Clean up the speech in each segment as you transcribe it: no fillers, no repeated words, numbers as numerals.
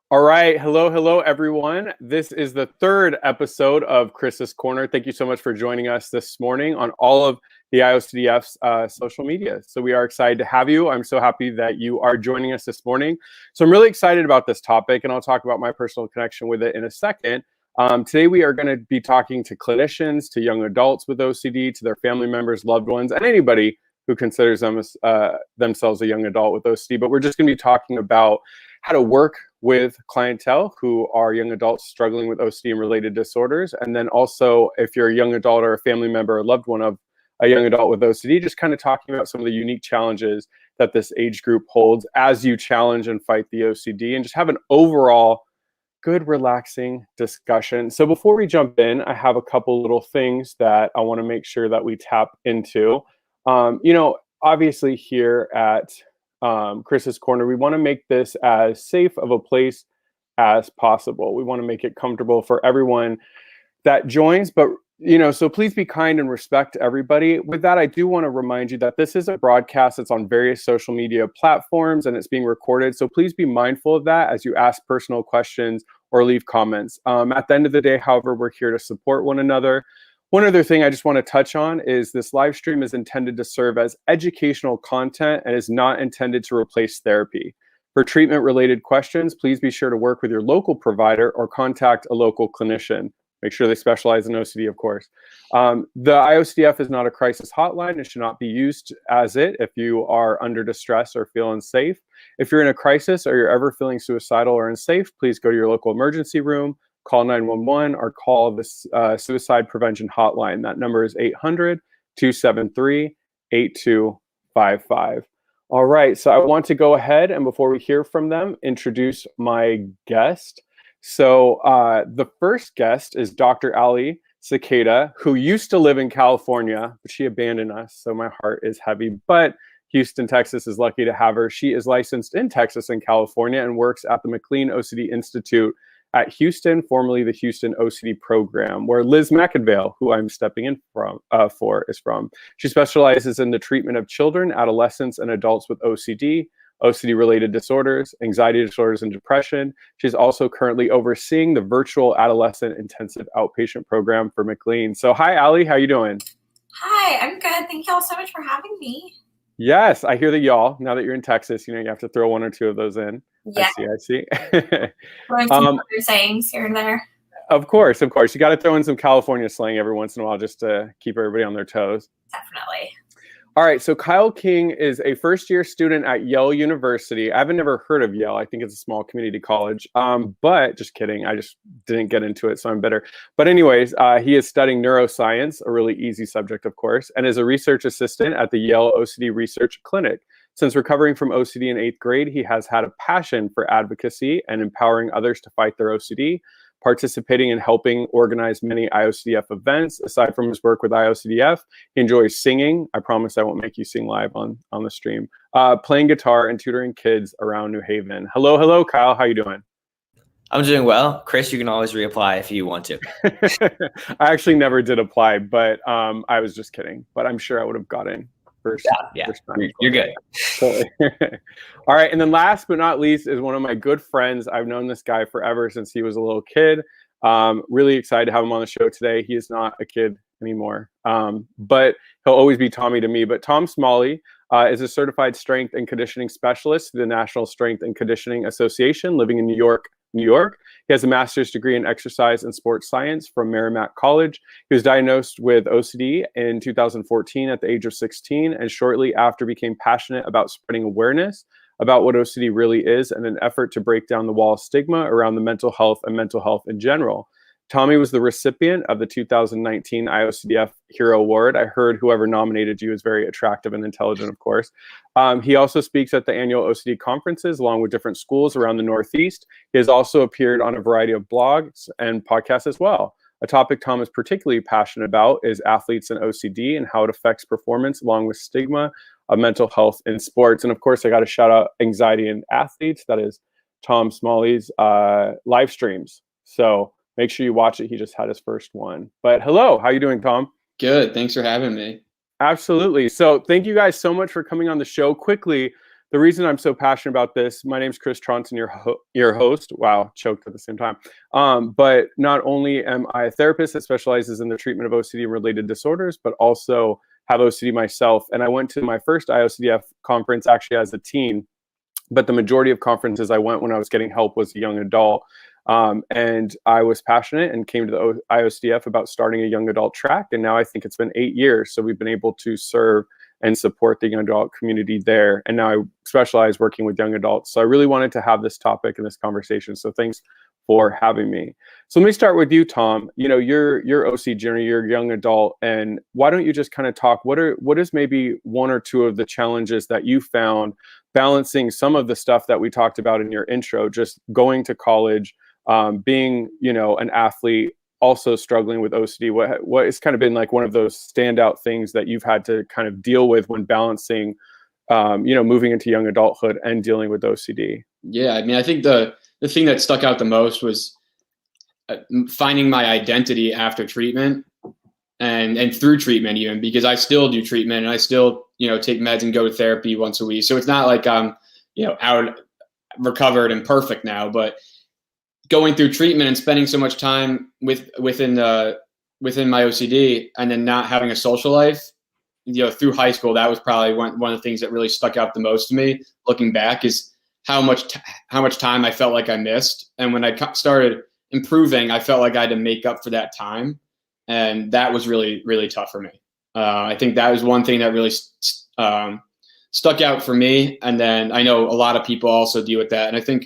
All right. Hello, everyone. This is the third episode of Chris's Corner. Thank you so much for joining us this morning on all of the IOCDF's social media. So we are excited to have you. I'm so happy that you are joining us this morning. So I'm really excited about this topic, and I'll talk about my personal connection with it in a second. Today, we are going to be talking to clinicians, to young adults with OCD, to their family members, loved ones, and anybody who considers themselves a young adult with OCD. But we're just going to be talking about how to work with clientele who are young adults struggling with OCD and related disorders. And then also, if you're a young adult or a family member or loved one of a young adult with OCD, just kind of talking about some of the unique challenges that this age group holds as you challenge and fight the OCD, and just have an overall good, relaxing discussion. So before we jump in, I have a couple little things that I want to make sure that we tap into. Obviously here at Chris's Corner, we want to make this as safe of a place as possible. We want to make it comfortable for everyone that joins, but so please be kind and respect everybody. With that, I do want to remind you that this is a broadcast that's on various social media platforms and it's being recorded. So please be mindful of that as you ask personal questions or leave comments. At the end of the day, however, we're here to support one another. One other thing I just want to touch on is this live stream is intended to serve as educational content and is not intended to replace therapy. For treatment-related questions, please be sure to work with your local provider or contact a local clinician. Make sure they specialize in OCD, of course. The IOCDF is not a crisis hotline. It should not be used as it if you are under distress or feel unsafe. If you're in a crisis or you're ever feeling suicidal or unsafe, please go to your local emergency room, call 911, or call the suicide prevention hotline. That number is 800-273-8255. All right, so I want to go ahead and before we hear from them, introduce my guest. So the first guest is Dr. Ally Sequeira, who used to live in California, but she abandoned us, so my heart is heavy. But Houston, Texas is lucky to have her. She is licensed in Texas and California and works at the McLean OCD Institute at Houston, formerly the Houston OCD program, where Liz McInvale, who I'm stepping in for, is from. She specializes in the treatment of children, adolescents, and adults with OCD, OCD-related disorders, anxiety disorders, and depression. She's also currently overseeing the virtual adolescent intensive outpatient program for McLean. So hi, Ally, how you doing? Hi, I'm good. Thank you all so much for having me. Yes, I hear the y'all. Now that you're in Texas, you have to throw one or two of those in. Yeah. I see. Learn some other sayings here and there. Of course. You got to throw in some California slang every once in a while just to keep everybody on their toes. Definitely. All right, so Kyle King is a first-year student at Yale University. I haven't never heard of Yale. I think it's a small community college. But just kidding. I just didn't get into it, so I'm bitter. But anyways, he is studying neuroscience, a really easy subject, of course, and is a research assistant at the Yale OCD Research Clinic. Since recovering from OCD in 8th grade, he has had a passion for advocacy and empowering others to fight their OCD, participating and helping organize many IOCDF events. Aside from his work with IOCDF, he enjoys singing. I promise I won't make you sing live on the stream. Playing guitar and tutoring kids around New Haven. Hello, Kyle. How you doing? I'm doing well. Chris, you can always reapply if you want to. I actually never did apply, but I was just kidding. But I'm sure I would have got in. First time. You're good. Totally. All right. And then last but not least is one of my good friends. I've known this guy forever since he was a little kid. Really excited to have him on the show today. He is not a kid anymore, but he'll always be Tommy to me. But Tom Smalley is a certified strength and conditioning specialist through the National Strength and Conditioning Association, living in New York. He has a master's degree in exercise and sports science from Merrimack College. He was diagnosed with OCD in 2014 at the age of 16, and shortly after became passionate about spreading awareness about what OCD really is in an effort to break down the wall of stigma around the mental health and mental health in general. Tommy was the recipient of the 2019 IOCDF Hero Award. I heard whoever nominated you is very attractive and intelligent, of course. He also speaks at the annual OCD conferences along with different schools around the Northeast. He has also appeared on a variety of blogs and podcasts as well. A topic Tom is particularly passionate about is athletes and OCD and how it affects performance along with stigma of mental health in sports. And of course, I got to shout out Anxiety in Athletes. That is Tom Smalley's live streams. So make sure you watch it. He just had his first one. But hello, how you doing, Tom? Good. Thanks for having me. Absolutely. So thank you guys so much for coming on the show. Quickly, the reason I'm so passionate about this, my name's Chris Trondsen, your host. Wow, choked at the same time. But not only am I a therapist that specializes in the treatment of OCD and related disorders, but also have OCD myself. And I went to my first IOCDF conference actually as a teen, but the majority of conferences I went when I was getting help was a young adult. And I was passionate and came to the IOCDF about starting a young adult track. And now I think it's been 8 years. So we've been able to serve and support the young adult community there. And now I specialize working with young adults. So I really wanted to have this topic and this conversation. So thanks for having me. So let me start with you, Tom. You're OCD journey, you're a young adult, and why don't you just kind of talk, what is maybe one or two of the challenges that you found balancing some of the stuff that we talked about in your intro, just going to college, being, an athlete, also struggling with OCD. What has kind of been like one of those standout things that you've had to kind of deal with when balancing, moving into young adulthood and dealing with OCD? Yeah, I mean, I think the thing that stuck out the most was finding my identity after treatment and through treatment even, because I still do treatment and I still, take meds and go to therapy once a week. So it's not like I'm, out recovered and perfect now, but going through treatment and spending so much time within my OCD and then not having a social life, through high school, that was probably one of the things that really stuck out the most to me looking back, is how much time I felt like I missed. And when I started improving, I felt like I had to make up for that time. And that was really, really tough for me. I think that was one thing that really stuck out for me. And then I know a lot of people also deal with that. And I think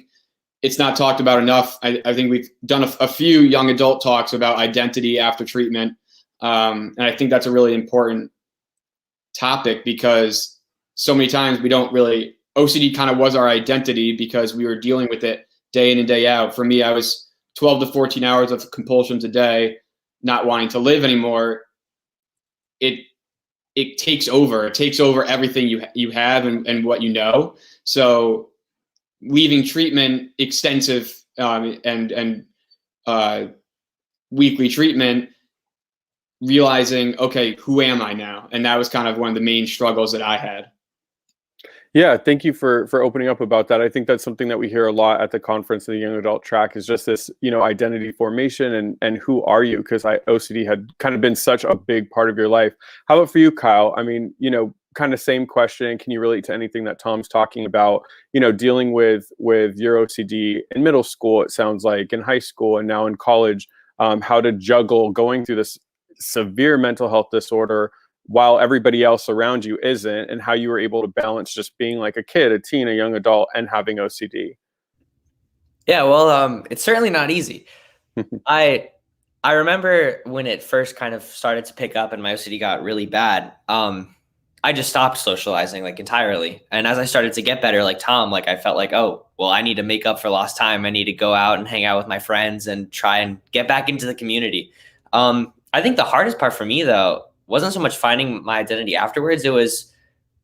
it's not talked about enough. I think we've done a few young adult talks about identity after treatment. And I think that's a really important topic, because so many times we don't really, OCD kind of was our identity because we were dealing with it day in and day out. For me, I was 12 to 14 hours of compulsions a day, not wanting to live anymore. It takes over. It takes over everything you have and what you know. So leaving treatment, extensive and weekly treatment, realizing, okay, who am I now? And that was kind of one of the main struggles that I had. Yeah, thank you for opening up about that. I think that's something that we hear a lot at the conference in the young adult track, is just this, identity formation and who are you? Because OCD had kind of been such a big part of your life. How about for you, Kyle? I mean, kind of same question. Can you relate to anything that Tom's talking about, dealing with your OCD in middle school, it sounds like, in high school, and now in college, how to juggle going through this severe mental health disorder while everybody else around you isn't, and how you were able to balance just being like a kid, a teen, a young adult, and having OCD? Yeah, well, it's certainly not easy. I remember when it first kind of started to pick up and my OCD got really bad, I just stopped socializing entirely. And as I started to get better, like Tom, I felt like, oh, well, I need to make up for lost time. I need to go out and hang out with my friends and try and get back into the community. I think the hardest part for me, though, wasn't so much finding my identity afterwards. It was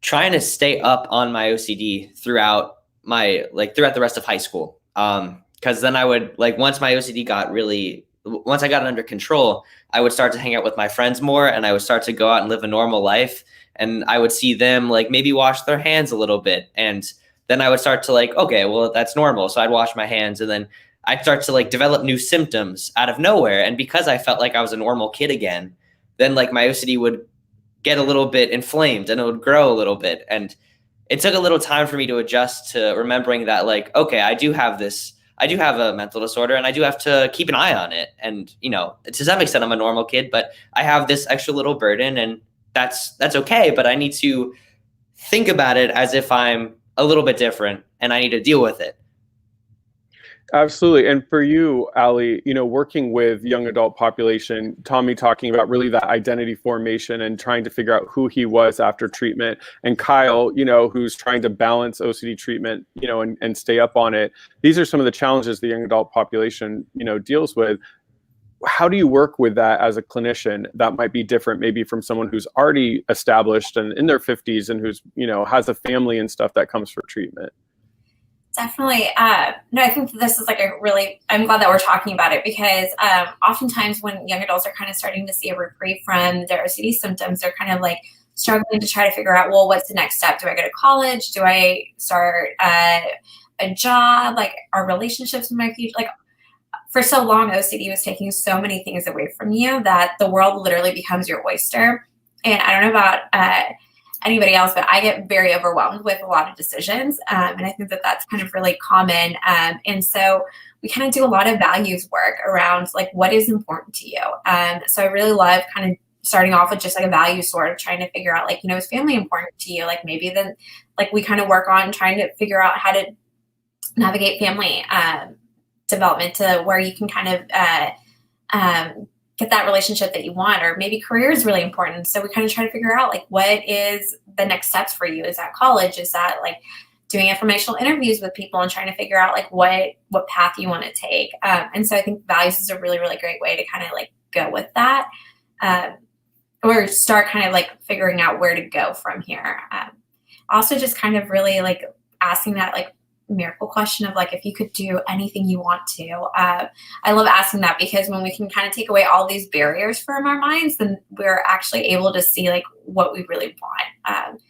trying to stay up on my OCD throughout the rest of high school. Cause then I would once my OCD once I got it under control, I would start to hang out with my friends more, and I would start to go out and live a normal life. And I would see them maybe wash their hands a little bit. And then I would start to okay, well, that's normal. So I'd wash my hands, and then I'd start to develop new symptoms out of nowhere. And because I felt like I was a normal kid again, then my OCD would get a little bit inflamed and it would grow a little bit. And it took a little time for me to adjust to remembering that okay, I do have a mental disorder and I do have to keep an eye on it. And, to some extent I'm a normal kid, but I have this extra little burden, and that's okay. But I need to think about it as if I'm a little bit different and I need to deal with it. Absolutely. And for you, Ally, working with young adult population, Tommy talking about really that identity formation and trying to figure out who he was after treatment, and Kyle, who's trying to balance OCD treatment, and stay up on it. These are some of the challenges the young adult population, deals with. How do you work with that as a clinician that might be different maybe from someone who's already established and in their 50s and who's, has a family and stuff that comes for treatment? Definitely. No, I think this is I'm glad that we're talking about it, because oftentimes when young adults are kind of starting to see a reprieve from their OCD symptoms, they're kind of struggling to try to figure out, well, what's the next step? Do I go to college? Do I start a job? Like, are relationships in my future? Like, for so long, OCD was taking so many things away from you that the world literally becomes your oyster. And I don't know about anybody else, but I get very overwhelmed with a lot of decisions. And I think that that's kind of really common. And so we kind of do a lot of values work around like what is important to you. So I really love kind of starting off with just like a value sort of trying to figure out like, is family important to you? Like maybe then like we kind of work on trying to figure out how to navigate family development to where you can kind of get that relationship that you want, or maybe career is really important. So we kind of try to figure out like, what is the next steps for you? Is that college? Is that like doing informational interviews with people and trying to figure out like what path you want to take? And so I think values is a really, really great way to kind of like go with that, or start kind of like figuring out where to go from here. Also just kind of really like asking that like miracle question of like, if you could do anything you want to. I love asking that, because when we can kind of take away all these barriers from our minds, then we're actually able to see like what we really want.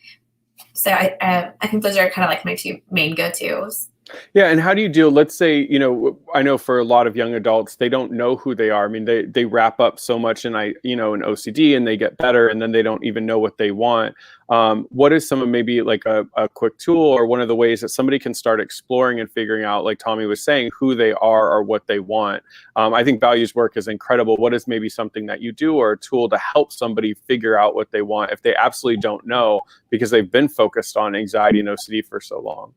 So I think those are kind of like my two main go-tos. Yeah. And how do you deal, let's say, I know for a lot of young adults, they don't know who they are. I mean, they wrap up so much in OCD and they get better, and then they don't even know what they want. What is some of maybe like a quick tool, or one of the ways that somebody can start exploring and figuring out, like Tommy was saying, who they are or what they want? I think values work is incredible. What is maybe something that you do, or a tool to help somebody figure out what they want if they absolutely don't know, because they've been focused on anxiety and OCD for so long?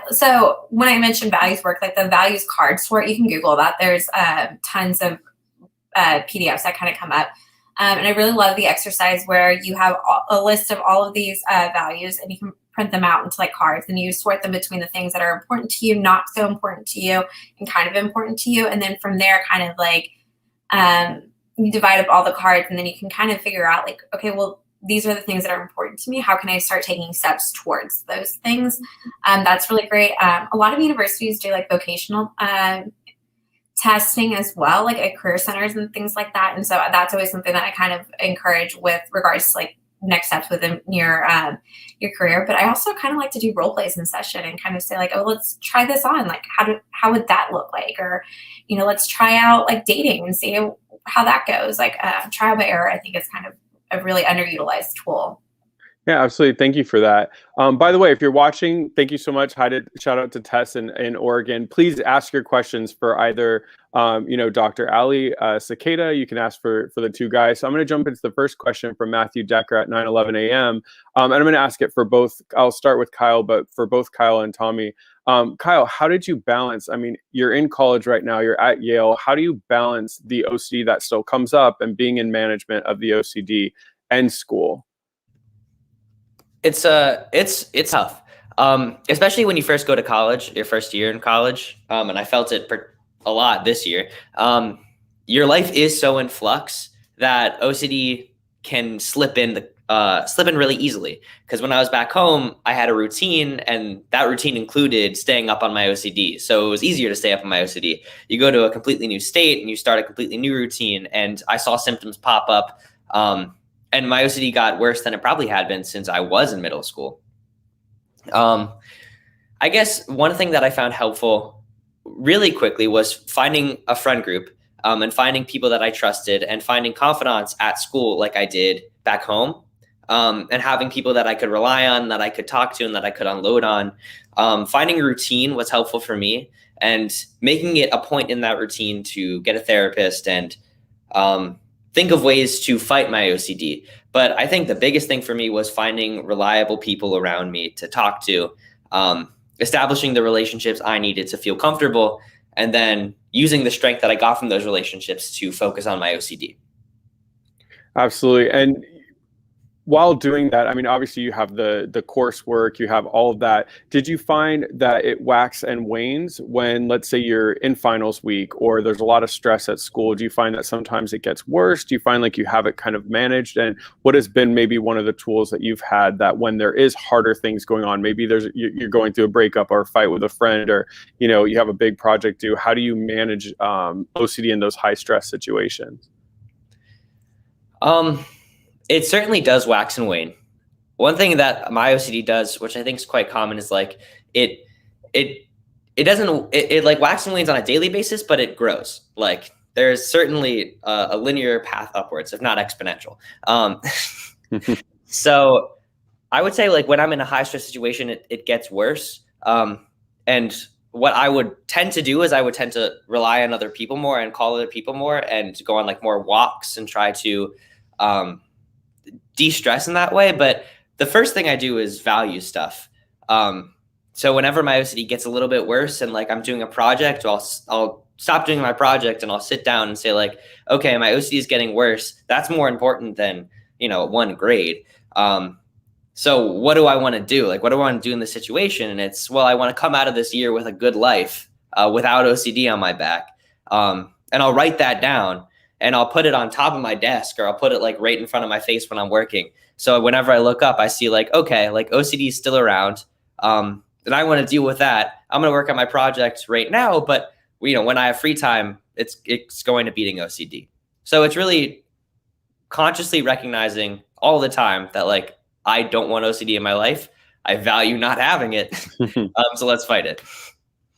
So when I mentioned values work, like the values card sort, you can Google that. There's tons of PDFs that kind of come up. And I really love the exercise where you have a list of all of these values, and you can print them out into like cards, and you sort them between the things that are important to you, not so important to you, and kind of important to you. And then from there, kind of like you divide up all the cards, and then you can kind of figure out like, okay, well, these are the things that are important to me. How can I start taking steps towards those things? That's really great. A lot of universities do like vocational testing as well, like at career centers and things like that. And so that's always something that I kind of encourage with regards to like next steps within your career. But I also kind of like to do role plays in session and kind of say like, oh, let's try this on. Like, how would that look like? Or, let's try out like dating and see how that goes. Like trial by error, I think is kind of a really underutilized tool. Yeah, absolutely. Thank you for that. By the way, if you're watching, thank you so much. Shout out to Tess in Oregon. Please ask your questions for either, Dr. Ally Sequeira. You can ask for the two guys. So I'm going to jump into the first question from Matthew Decker at 9:11 a.m. And I'm going to ask it for both. I'll start with Kyle, but for both Kyle and Tommy. Kyle, how did you balance? I mean, you're in college right now. You're at Yale. How do you balance the OCD that still comes up and being in management of the OCD and school? It's tough, especially when you first go to college, your first year in college. And I felt it a lot this year. Your life is so in flux that OCD can slip in really easily. Because when I was back home, I had a routine, and that routine included staying up on my OCD. So it was easier to stay up on my OCD. You go to a completely new state and you start a completely new routine, and I saw symptoms pop up. And my OCD got worse than it probably had been since I was in middle school. I guess one thing that I found helpful really quickly was finding a friend group, and finding people that I trusted, and finding confidants at school like I did back home, and having people that I could rely on, that I could talk to, and that I could unload on. Finding a routine was helpful for me, and making it a point in that routine to get a therapist and think of ways to fight my OCD. But I think the biggest thing for me was finding reliable people around me to talk to, establishing the relationships I needed to feel comfortable, and then using the strength that I got from those relationships to focus on my OCD. Absolutely. And while doing that, I mean, obviously you have the coursework, you have all of that. Did you find that it waxes and wanes when, let's say, you're in finals week or there's a lot of stress at school? Do you find that sometimes it gets worse? Do you find like you have it kind of managed? And what has been maybe one of the tools that you've had that when there is harder things going on, maybe you're going through a breakup or a fight with a friend, or, you have a big project due, how do you manage OCD in those high stress situations? It certainly does wax and wane. One thing that my OCD does, which I think is quite common, is like it doesn't like wax and wanes on a daily basis, but it grows. Like there's certainly a linear path upwards, if not exponential. So I would say like when I'm in a high stress situation, it gets worse. And what I would tend to do is I would tend to rely on other people more and call other people more and go on like more walks and try to de-stress in that way. But the first thing I do is value stuff. So whenever my OCD gets a little bit worse and like I'm doing a project, I'll stop doing my project and I'll sit down and say like, okay, my OCD is getting worse. That's more important than, one grade. So what do I want to do? Like, what do I want to do in this situation? And it's, well, I want to come out of this year with a good life without OCD on my back. And I'll write that down and I'll put it on top of my desk, or I'll put it like right in front of my face when I'm working. So whenever I look up, I see like, okay, like OCD is still around. And I want to deal with that. I'm going to work on my project right now, but when I have free time, it's going to beating OCD. So it's really consciously recognizing all the time that like, I don't want OCD in my life. I value not having it. So let's fight it.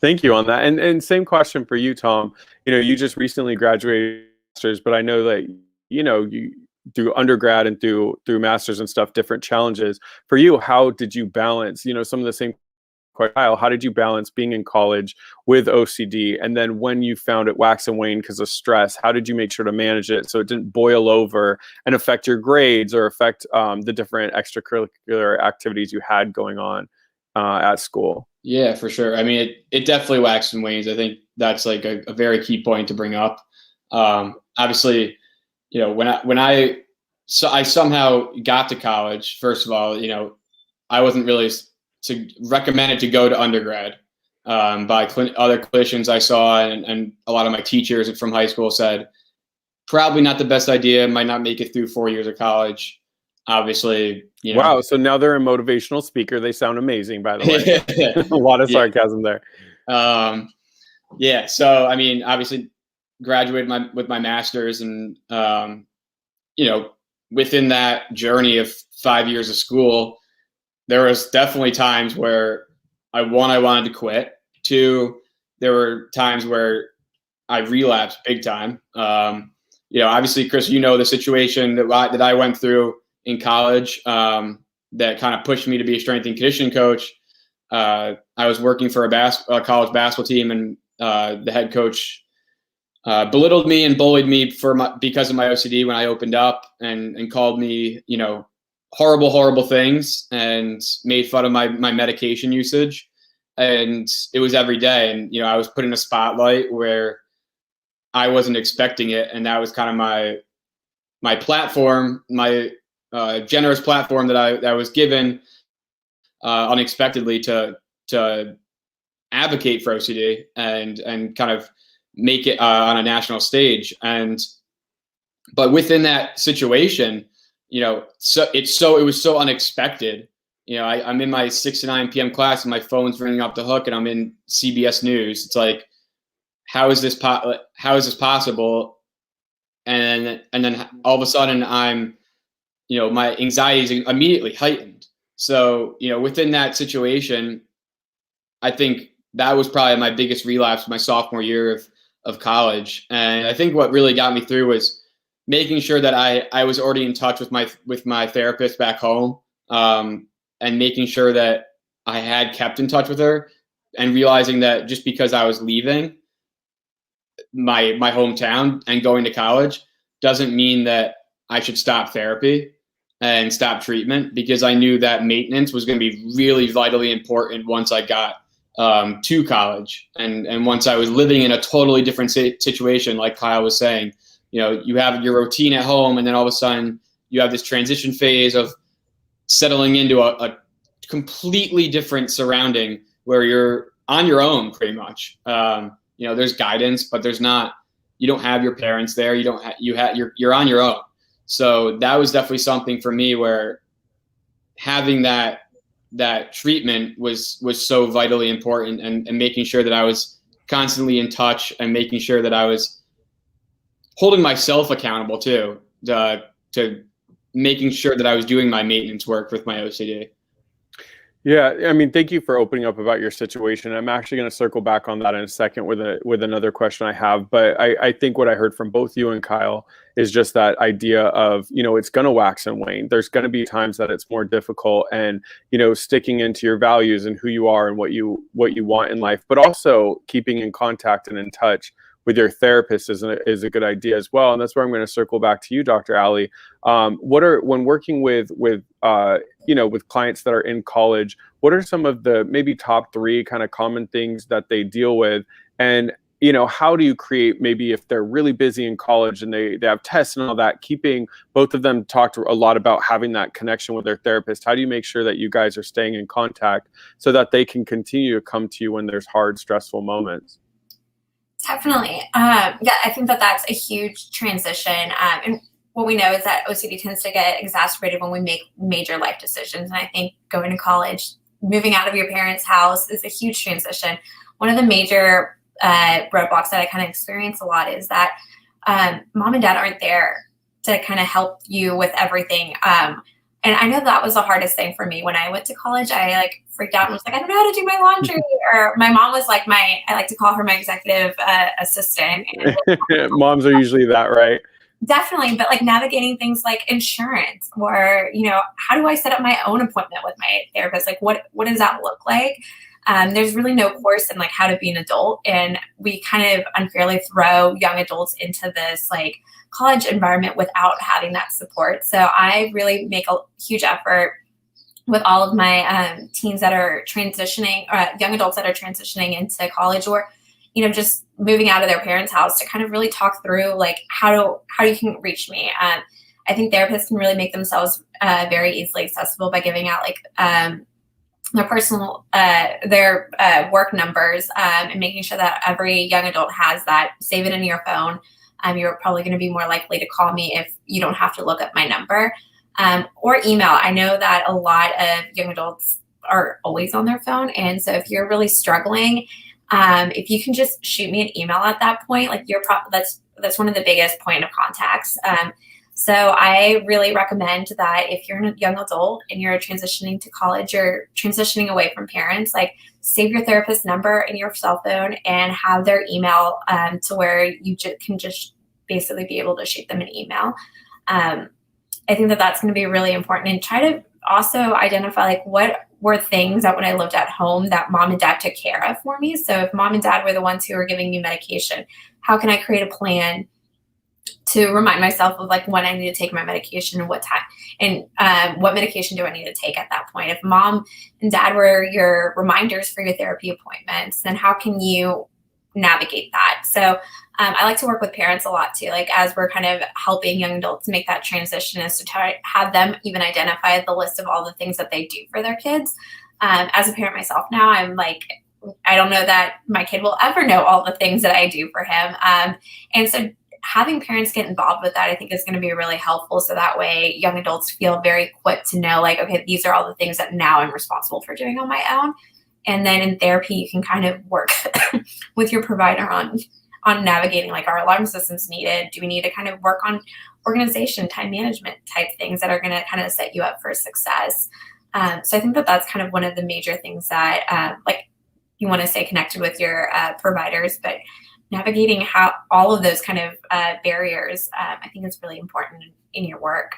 Thank you on that. And same question for you, Tom. You just recently graduated masters, but I know that, you through undergrad and through masters and stuff, different challenges. For you, how did you balance, some of the same Kyle, how did you balance being in college with OCD? And then when you found it wax and wane because of stress, how did you make sure to manage it so it didn't boil over and affect your grades or affect the different extracurricular activities you had going on at school? Yeah, for sure. I mean, it definitely waxes and wanes. I think that's like a very key point to bring up. Obviously, when I somehow got to college, first of all, I wasn't really recommended to go to undergrad by other clinicians I saw, and a lot of my teachers from high school said probably not the best idea, might not make it through 4 years of college. Obviously, Wow, so now they're a motivational speaker. They sound amazing, by the way. A lot of sarcasm there. Yeah, so I mean, obviously graduated with my master's, and within that journey of 5 years of school, there was definitely times where I wanted to quit. 2, there were times where I relapsed big time. Obviously, Chris, the situation that I went through in college that kind of pushed me to be a strength and conditioning coach. I was working for a college basketball team, and the head coach belittled me and bullied me because of my OCD when I opened up, and called me, horrible things, and made fun of my medication usage. And it was every day. And, I was put in a spotlight where I wasn't expecting it. And that was kind of my platform, my generous platform that I was given unexpectedly to advocate for OCD and kind of make it on a national stage. But within that situation, it was so unexpected. I'm in my 6 to 9 p.m. class and my phone's ringing off the hook and I'm in CBS News. It's like, how is this possible? And then all of a sudden I'm, my anxiety is immediately heightened. So, within that situation, I think that was probably my biggest relapse my sophomore year of college. And I think what really got me through was making sure that I was already in touch with my therapist back home, and making sure that I had kept in touch with her, and realizing that just because I was leaving my hometown and going to college doesn't mean that I should stop therapy and stop treatment, because I knew that maintenance was going to be really vitally important once I got to college, and once I was living in a totally different situation, like Kyle was saying. You have your routine at home, and then all of a sudden you have this transition phase of settling into a completely different surrounding where you're on your own pretty much. There's guidance, but you don't have your parents there. You're on your own. So that was definitely something for me where having that treatment was so vitally important, and making sure that I was constantly in touch, and making sure that I was holding myself accountable too, to making sure that I was doing my maintenance work with my OCD. Yeah, I mean, thank you for opening up about your situation. I'm actually going to circle back on that in a second with another question I have. But I think what I heard from both you and Kyle is just that idea of, it's going to wax and wane. There's going to be times that it's more difficult, and, sticking into your values and who you are and what you want in life, but also keeping in contact and in touch with your therapist is a good idea as well. And that's where I'm going to circle back to you, Dr. Ally. When working with clients that are in college, what are some of the maybe top 3 kind of common things that they deal with? And, how do you create, maybe if they're really busy in college and they have tests and all that, keeping both of them talked a lot about having that connection with their therapist. How do you make sure that you guys are staying in contact so that they can continue to come to you when there's hard, stressful moments? Definitely. I think that's a huge transition. And what we know is that OCD tends to get exacerbated when we make major life decisions. And I think going to college, moving out of your parents' house is a huge transition. One of the major roadblocks that I kind of experience a lot is that mom and dad aren't there to kind of help you with everything. And I know that was the hardest thing for me when I went to college. I freaked out and was like, I don't know how to do my laundry. Or my mom was like I like to call her my executive assistant. Moms are usually that, right? Definitely. But navigating things like insurance, or, how do I set up my own appointment with my therapist? What does that look like? There's really no course in how to be an adult. And we kind of unfairly throw young adults into this college environment without having that support. So I really make a huge effort with all of my teens that are transitioning, or young adults that are transitioning into college, or just moving out of their parents' house, to kind of really talk through how you can reach me. I think therapists can really make themselves very easily accessible by giving out their personal their work numbers, and making sure that every young adult has that. Save it in your phone. You're probably going to be more likely to call me if you don't have to look up my number, or email. I know that a lot of young adults are always on their phone, and so if you're really struggling, if you can just shoot me an email at that point, that's one of the biggest point of contacts. So I really recommend that if you're a young adult and you're transitioning to college or transitioning away from parents, save your therapist number in your cell phone and have their email, to where you can just basically be able to shoot them an email. I think that's going to be really important, and try to also identify what were things that when I lived at home that mom and dad took care of for me. So if mom and dad were the ones who were giving me medication, how can I create a plan to remind myself of when I need to take my medication and what time, and what medication do I need to take at that point? If mom and dad were your reminders for your therapy appointments, then how can you navigate that? So I like to work with parents a lot too, as we're kind of helping young adults make that transition, is to try to have them even identify the list of all the things that they do for their kids. As a parent myself now, I'm I don't know that my kid will ever know all the things that I do for him. And so having parents get involved with that, I think, is going to be really helpful. So that way young adults feel very equipped to know, okay, these are all the things that now I'm responsible for doing on my own. And then in therapy, you can kind of work with your provider on navigating, our alarm systems needed. Do we need to kind of work on organization, time management type things that are going to kind of set you up for success? So I think that's kind of one of the major things that, you want to stay connected with your providers, but navigating how all of those kind of barriers, I think is really important in your work.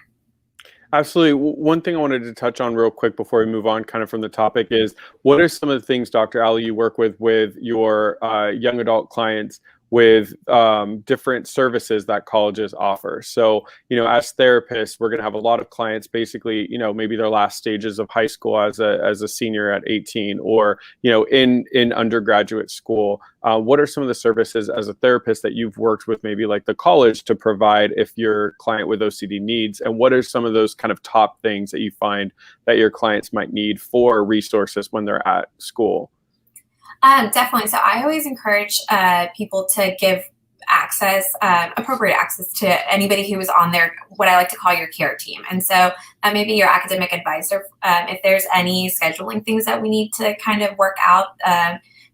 Absolutely. One thing I wanted to touch on real quick before we move on kind of from the topic is, what are some of the things, Dr. Ally, you work with your young adult clients with different services that colleges offer? So, as therapists, we're going to have a lot of clients, basically, maybe their last stages of high school as a senior at 18, or, in undergraduate school. What are some of the services as a therapist that you've worked with, maybe the college, to provide if your client with OCD needs? And what are some of those kind of top things that you find that your clients might need for resources when they're at school? Definitely. So I always encourage people to give access, appropriate access, to anybody who is on their, what I like to call your care team. And so maybe your academic advisor, if there's any scheduling things that we need to kind of work out,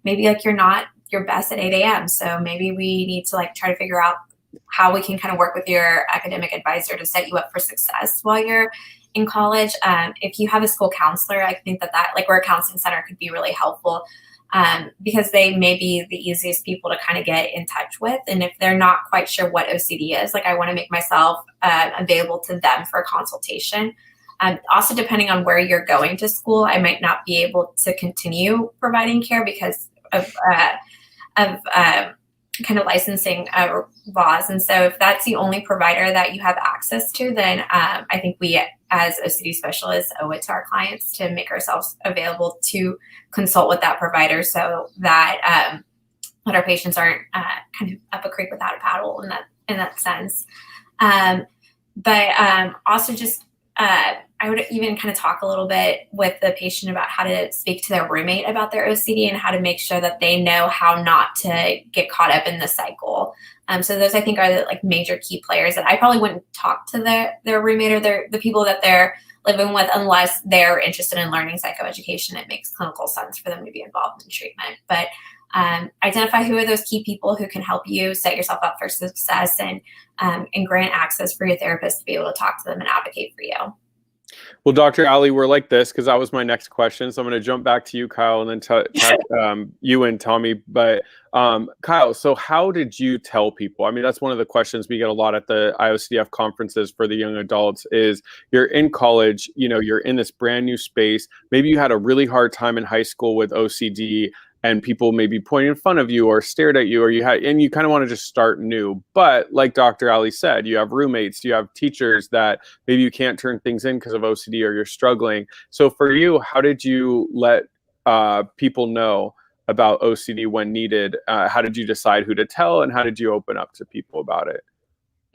maybe you're not your best at 8 a.m. So maybe we need to try to figure out how we can kind of work with your academic advisor to set you up for success while you're in college. If you have a school counselor, I think that like we're a counseling center could be really helpful, because they may be the easiest people to kind of get in touch with. And if they're not quite sure what OCD is, like I want to make myself available to them for a consultation. Also, depending on where you're going to school, I might not be able to continue providing care because of kind of licensing laws. And so if that's the only provider that you have access to, then I think we as OCD specialists owe it to our clients to make ourselves available to consult with that provider so that our patients aren't kind of up a creek without a paddle in that sense. But also just I would even kind of talk a little bit with the patient about how to speak to their roommate about their OCD and how to make sure that they know how not to get caught up in the cycle. So those I think are the like major key players that I probably wouldn't talk to their roommate or the people that they're living with unless they're interested in learning psychoeducation. It makes clinical sense for them to be involved in treatment. But identify who are those key people who can help you set yourself up for success and grant access for your therapist to be able to talk to them and advocate for you. Well, Dr. Ally, we're like this because that was my next question. So I'm going to jump back to you, Kyle, and then you and Tommy. But Kyle, so how did you tell people? I mean, that's one of the questions we get a lot at the IOCDF conferences for the young adults is you're in college, you're in this brand new space. Maybe you had a really hard time in high school with OCD and people maybe pointed in front of you or stared at you or you kind of want to just start new. But like Dr. Ally said, you have roommates, you have teachers that maybe you can't turn things in because of OCD or you're struggling. So for you, how did you let people know about OCD when needed? How did you decide who to tell and how did you open up to people about it?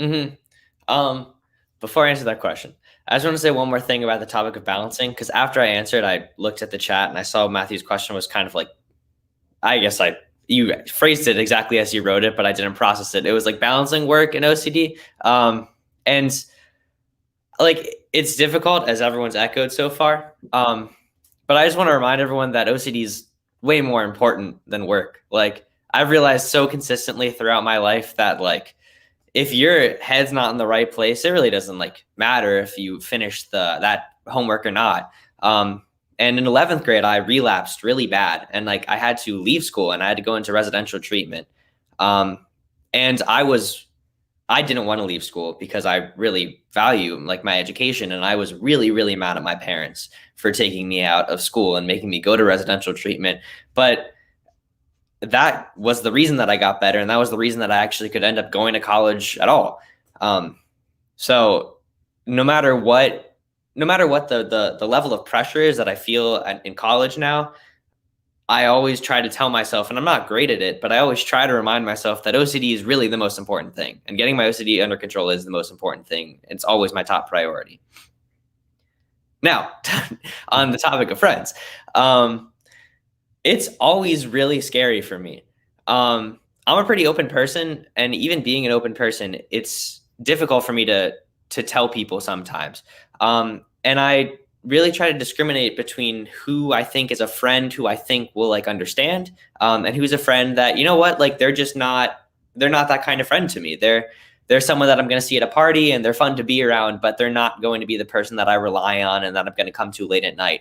Mm-hmm. Before I answer that question, I just want to say one more thing about the topic of balancing, because after I answered, I looked at the chat and I saw Matthew's question was kind of like, I guess you phrased it exactly as you wrote it, but I didn't process it. It was like balancing work and OCD. And like, it's difficult as everyone's echoed so far. But I just want to remind everyone that OCD is way more important than work. Like I've realized so consistently throughout my life that like, if your head's not in the right place, it really doesn't like matter if you finish that homework or not. And in 11th grade, I relapsed really bad. And like I had to leave school and I had to go into residential treatment. And I didn't want to leave school because I really value like my education. And I was really, really mad at my parents for taking me out of school and making me go to residential treatment. But that was the reason that I got better. And that was the reason that I actually could end up going to college at all. So no matter what the level of pressure is that I feel in college now, I always try to tell myself, and I'm not great at it, but I always try to remind myself that OCD is really the most important thing. And getting my OCD under control is the most important thing. It's always my top priority. Now, on the topic of friends, it's always really scary for me. I'm a pretty open person, and even being an open person, it's difficult for me to tell people sometimes. And I really try to discriminate between who I think is a friend who I think will like understand, and who's a friend that, you know what, like they're not that kind of friend to me. They're someone that I'm going to see at a party and they're fun to be around, but they're not going to be the person that I rely on and that I'm going to come to late at night.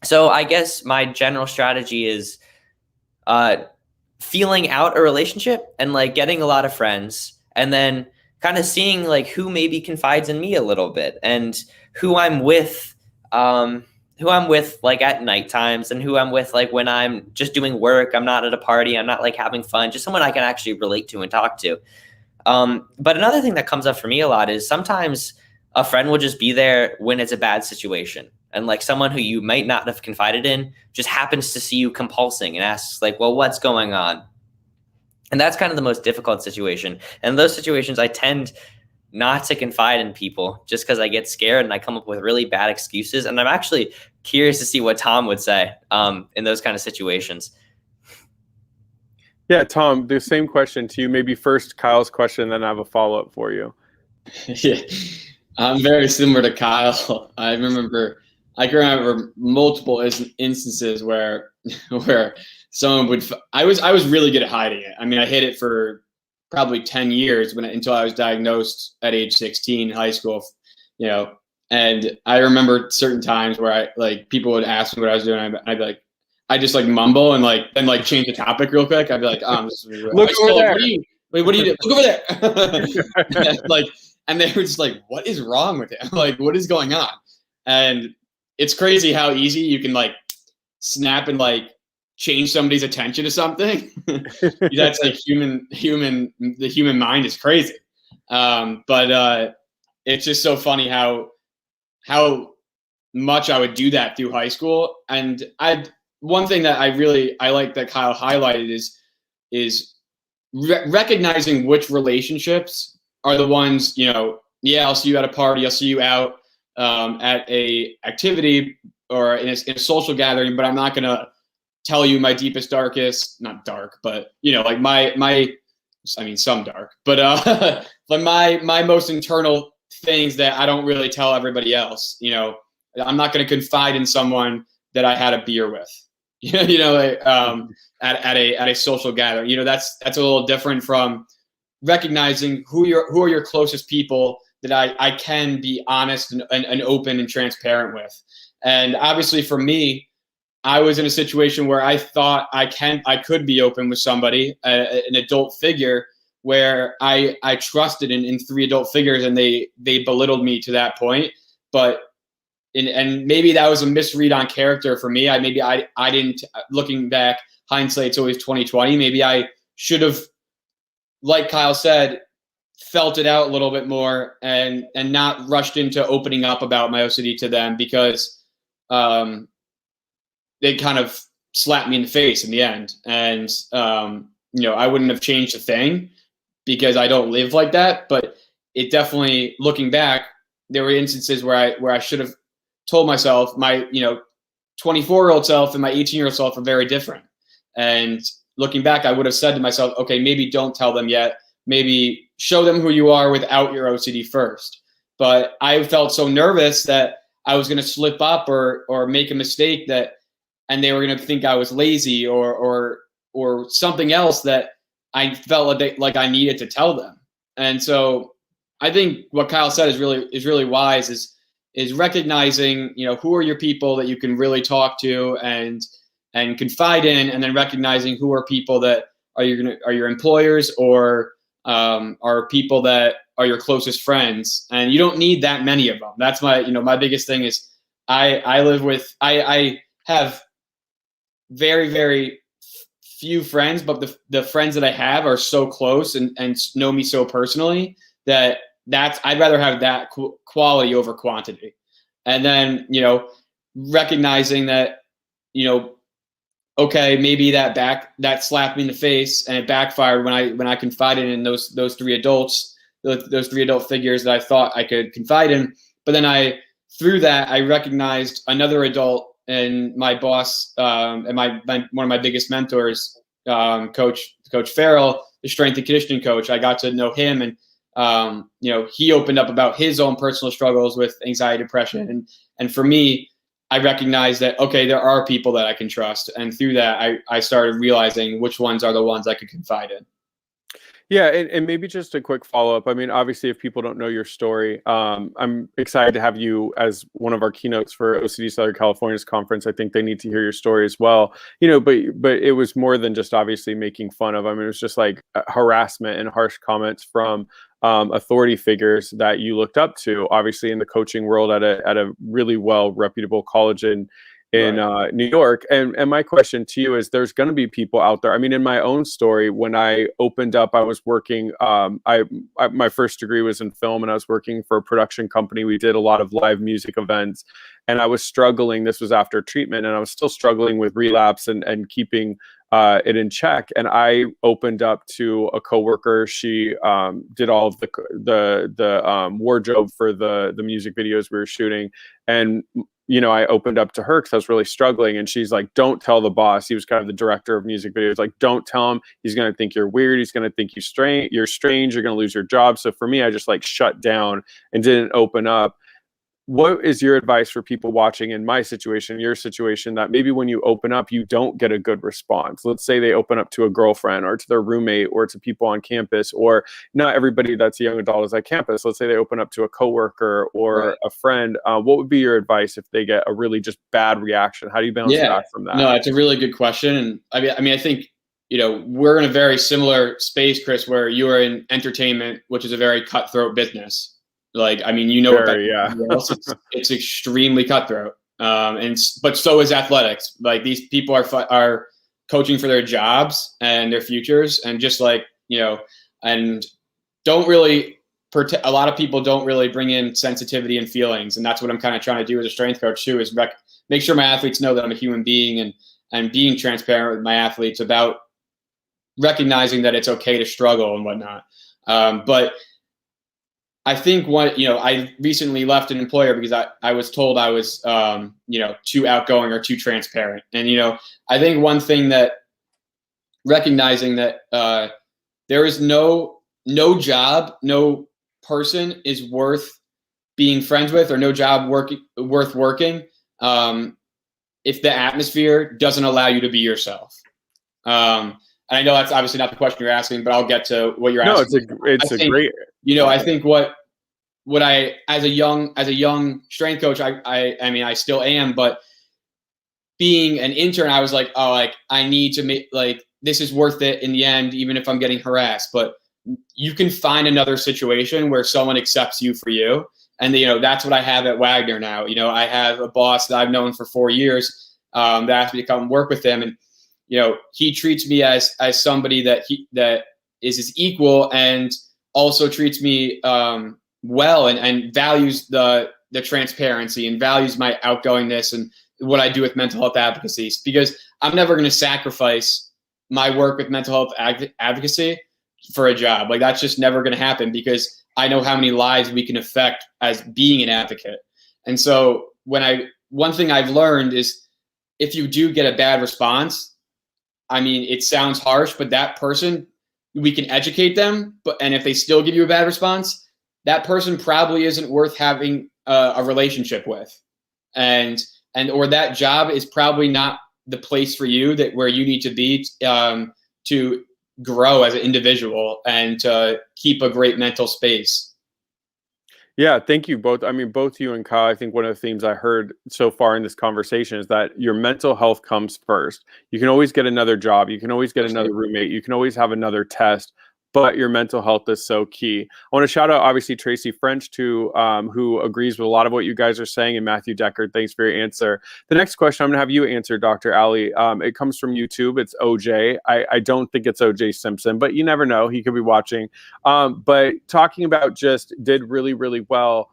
So I guess my general strategy is feeling out a relationship and like getting a lot of friends and then kind of seeing like who maybe confides in me a little bit and who I'm with like at night times and who I'm with like when I'm just doing work. I'm not at a party. I'm not like having fun, just someone I can actually relate to and talk to. But another thing that comes up for me a lot is sometimes a friend will just be there when it's a bad situation. And like someone who you might not have confided in just happens to see you compulsing and asks like, well, what's going on? And that's kind of the most difficult situation. And in those situations, I tend not to confide in people just because I get scared and I come up with really bad excuses. And I'm actually curious to see what Tom would say in those kind of situations. Yeah, Tom, the same question to you. Maybe first Kyle's question, then I have a follow-up for you. Yeah, I'm very similar to Kyle. I can remember multiple instances where someone would. I was really good at hiding it. I mean, I hid it for probably 10 years until I was diagnosed at age 16 in high school, and I remember certain times where people would ask me what I was doing. I'd be like, I just mumble and change the topic real quick. I'd be like, look over there. What do you do? Look over there. And they were just like, what is wrong with him? What is going on? And it's crazy how easy you can snap and change somebody's attention to something. That's the human mind is crazy. But it's just so funny how much I would do that through high school. And one thing that I like that Kyle highlighted is recognizing which relationships are the ones, I'll see you at a party, I'll see you out at a activity or in a social gathering, but I'm not going to tell you my deepest, darkest, not dark, but some dark, but but my most internal things that I don't really tell everybody else. I'm not going to confide in someone that I had a beer with, at a social gathering. That's a little different from recognizing who are your closest people that I can be honest and open and transparent with. And obviously for me, I was in a situation where I thought I could be open with somebody, an adult figure, where I trusted in three adult figures, and they belittled me to that point. But and maybe that was a misread on character for me. I didn't, looking back, hindsight's always 20/20. Maybe I should have, like Kyle said, felt it out a little bit more and not rushed into opening up about my OCD to them, because they kind of slapped me in the face in the end. And I wouldn't have changed a thing because I don't live like that. But it definitely, looking back, there were instances where I should have told myself my 24-year-old self and my 18-year-old self are very different. And looking back, I would have said to myself, okay, maybe don't tell them yet. Maybe show them who you are without your OCD first. But I felt so nervous that I was going to slip up or make a mistake and they were going to think I was lazy or something else that I felt like I needed to tell them. And so I think what Kyle said is really wise, is recognizing, who are your people that you can really talk to and confide in, and then recognizing who are people that are your employers or are people that are your closest friends. And you don't need that many of them. That's my biggest thing is I have very, very few friends, but the friends that I have are so close and know me so personally that I'd rather have that quality over quantity. And then, recognizing that, okay, maybe that slapped me in the face and it backfired when I confided in those three adults, those three adult figures that I thought I could confide in. But then through that, I recognized another adult and my boss, and one of my biggest mentors, Coach Farrell, the strength and conditioning coach. I got to know him, and he opened up about his own personal struggles with anxiety, depression, and for me, I recognized that, okay, there are people that I can trust, and through that, I started realizing which ones are the ones I could confide in. Yeah, and maybe just a quick follow-up. I mean, obviously, if people don't know your story, I'm excited to have you as one of our keynotes for OCD Southern California's conference. I think they need to hear your story as well. But it was more than just obviously making fun of. I mean, it was just like harassment and harsh comments from authority figures that you looked up to, obviously in the coaching world at a really well reputable college in right. New York. And my question to you is, there's going to be people out there. I mean, in my own story, when I opened up, I was working, my first degree was in film, and I was working for a production company. We did a lot of live music events, and I was struggling. This was after treatment, and I was still struggling with relapse and keeping it in check. And I opened up to a coworker. She did all of the wardrobe for the music videos we were shooting. And I opened up to her because I was really struggling, and she's like, don't tell the boss. He was kind of the director of music videos. Like, don't tell him. He's going to think you're weird. He's going to think you're strange. You're going to lose your job. So for me, I just shut down and didn't open up. what is your advice for people watching in my situation, your situation, that maybe when you open up, you don't get a good response? Let's say they open up to a girlfriend or to their roommate or to people on campus, or not everybody that's a young adult is at campus. Let's say they open up to a coworker or a friend. What would be your advice if they get a really just bad reaction? How do you bounce back from that? No, it's a really good question. And I mean, I think, we're in a very similar space, Chris, where you are in entertainment, which is a very cutthroat business. Like, I mean, it's extremely cutthroat. But so is athletics. Like, these people are coaching for their jobs and their futures, and just like, and don't really a lot of people don't really bring in sensitivity and feelings. And that's what I'm kind of trying to do as a strength coach too, is make sure my athletes know that I'm a human being, and being transparent with my athletes about recognizing that it's okay to struggle and whatnot. But I think I recently left an employer because I was told I was, too outgoing or too transparent. And, I think one thing that recognizing that there is no job, no person is worth being friends with, or no job worth working if the atmosphere doesn't allow you to be yourself. And I know that's obviously not the question you're asking, but I'll get to what you're asking. No, it's a great. I think what I, as a young strength coach, I mean, I still am, but being an intern, I was like, oh, like, I need to make, like, this is worth it in the end, even if I'm getting harassed. But you can find another situation where someone accepts you for you. And, that's what I have at Wagner now. I have a boss that I've known for 4 years that asked me to come work with him. And, he treats me as somebody that is his equal, and also treats me well, and values the transparency, and values my outgoingness and what I do with mental health advocacy, because I'm never going to sacrifice my work with mental health advocacy for a job. Like, that's just never going to happen, because I know how many lives we can affect as being an advocate. And so one thing I've learned is, if you do get a bad response, I mean, it sounds harsh, but that person, we can educate them. And if they still give you a bad response, that person probably isn't worth having a relationship with, or that job is probably not the place for you, where you need to be to grow as an individual and to keep a great mental space. Yeah, thank you both. I mean, both you and Kyle, I think one of the themes I heard so far in this conversation is that your mental health comes first. You can always get another job. You can always get another roommate. You can always have another test, but your mental health is so key. I want to shout out, obviously, Tracy French, too, who agrees with a lot of what you guys are saying, and Matthew Deckard, thanks for your answer. The next question I'm going to have you answer, Dr. Ally. It comes from YouTube. It's OJ. I don't think it's OJ Simpson, but you never know. He could be watching. But talking about just did really, really well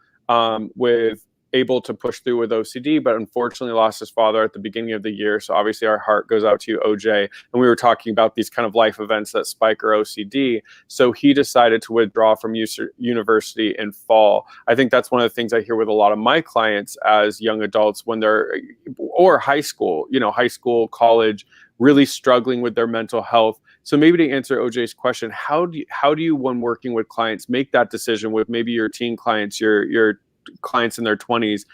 with able to push through with OCD, but unfortunately lost his father at the beginning of the year. So obviously our heart goes out to you, OJ. And we were talking about these kind of life events that spike our OCD. So he decided to withdraw from university in fall. I think that's one of the things I hear with a lot of my clients as young adults when they're, or high school, college, really struggling with their mental health. So maybe to answer OJ's question, how do you, when working with clients, make that decision with maybe your teen clients, your clients in their 20s,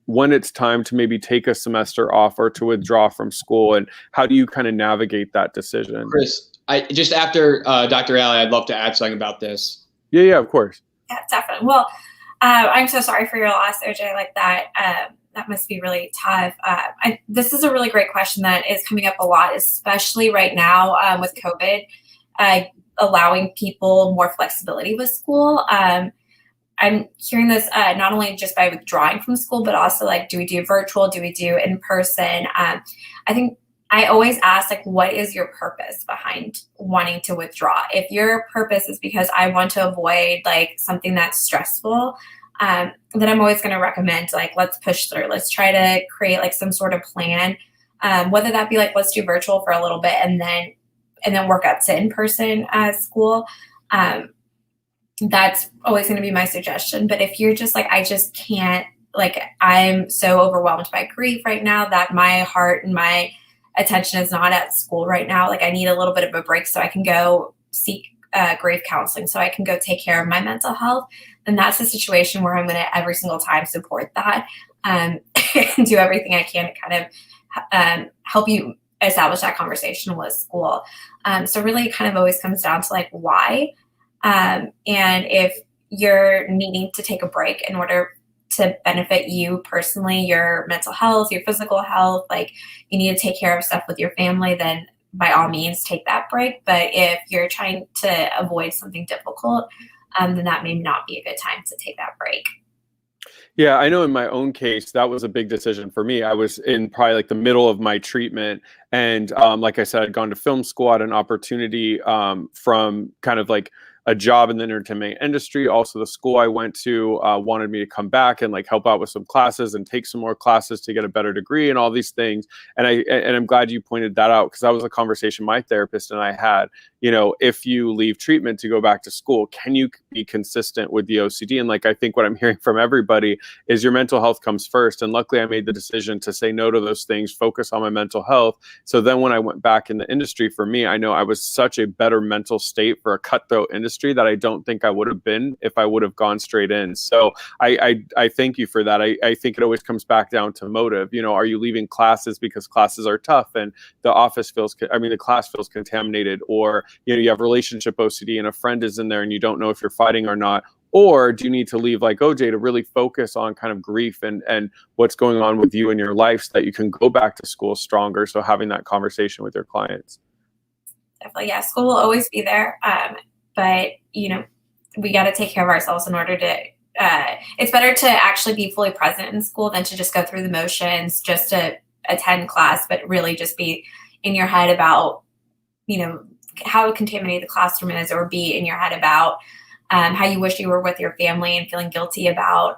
when it's time to maybe take a semester off or to withdraw from school, and how do you kind of navigate that decision? Chris, just after Dr. Ally, I'd love to add something about this. Yeah, of course. Yeah, definitely. Well, I'm so sorry for your loss, OJ. Like that must be really tough. This is a really great question that is coming up a lot, especially right now with COVID, allowing people more flexibility with school. I'm hearing this not only just by withdrawing from school, but also like, do we do virtual? Do we do in person? I think I always ask, like, what is your purpose behind wanting to withdraw? If your purpose is because I want to avoid like something that's stressful, then I'm always going to recommend, like, let's push through. Let's try to create like some sort of plan, whether that be like, let's do virtual for a little bit and then work up to in-person school. That's always going to be my suggestion. But if you're just like, I just can't, like, I'm so overwhelmed by grief right now that my heart and my attention is not at school right now. Like, I need a little bit of a break so I can go seek grief counseling so I can go take care of my mental health, then that's a situation where I'm going to every single time support that and do everything I can to kind of help you establish that conversation with school. So really it kind of always comes down to like why. And if you're needing to take a break in order to benefit you personally, your mental health, your physical health, like you need to take care of stuff with your family, then by all means take that break. But if you're trying to avoid something difficult, then that may not be a good time to take that break. Yeah, I know in my own case, that was a big decision for me. I was in probably like the middle of my treatment. And like I said, I'd gone to film school, had an opportunity from kind of like a job in the entertainment industry. Also, the school I went to wanted me to come back and like help out with some classes and take some more classes to get a better degree and all these things. And I'm glad you pointed that out, because that was a conversation my therapist and I had. You know, if you leave treatment to go back to school, can you be consistent with the OCD? And like, I think what I'm hearing from everybody is your mental health comes first. And luckily I made the decision to say no to those things, focus on my mental health. So then when I went back in the industry, for me, I know I was such a better mental state for a cutthroat industry that I don't think I would have been if I would have gone straight in. So I thank you for that. I think it always comes back down to motive. You know, are you leaving classes because classes are tough and the class feels contaminated, or you know, you have relationship OCD and a friend is in there and you don't know if you're fighting or not? Or do you need to leave like OJ to really focus on kind of grief and what's going on with you in your life so that you can go back to school stronger? So having that conversation with your clients. Definitely, yeah. School will always be there. But, you know, we got to take care of ourselves in order to, it's better to actually be fully present in school than to just go through the motions, just to attend class, but really just be in your head about, you know, how contaminated the classroom is, or be in your head about how you wish you were with your family and feeling guilty about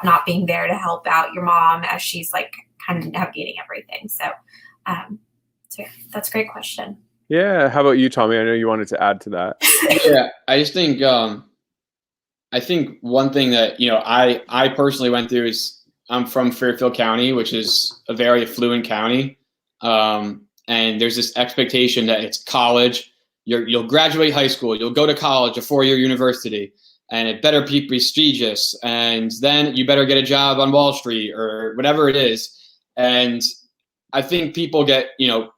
not being there to help out your mom as she's like kind of navigating everything. So yeah, that's a great question. Yeah. How about you, Tommy? I know you wanted to add to that. Yeah, I just think I think one thing that, you know, I personally went through is I'm from Fairfield County, which is a very affluent county. And there's this expectation that it's college. You'll graduate high school, you'll go to college, a 4-year university, and it better be prestigious. And then you better get a job on Wall Street or whatever it is. And I think people get, you know,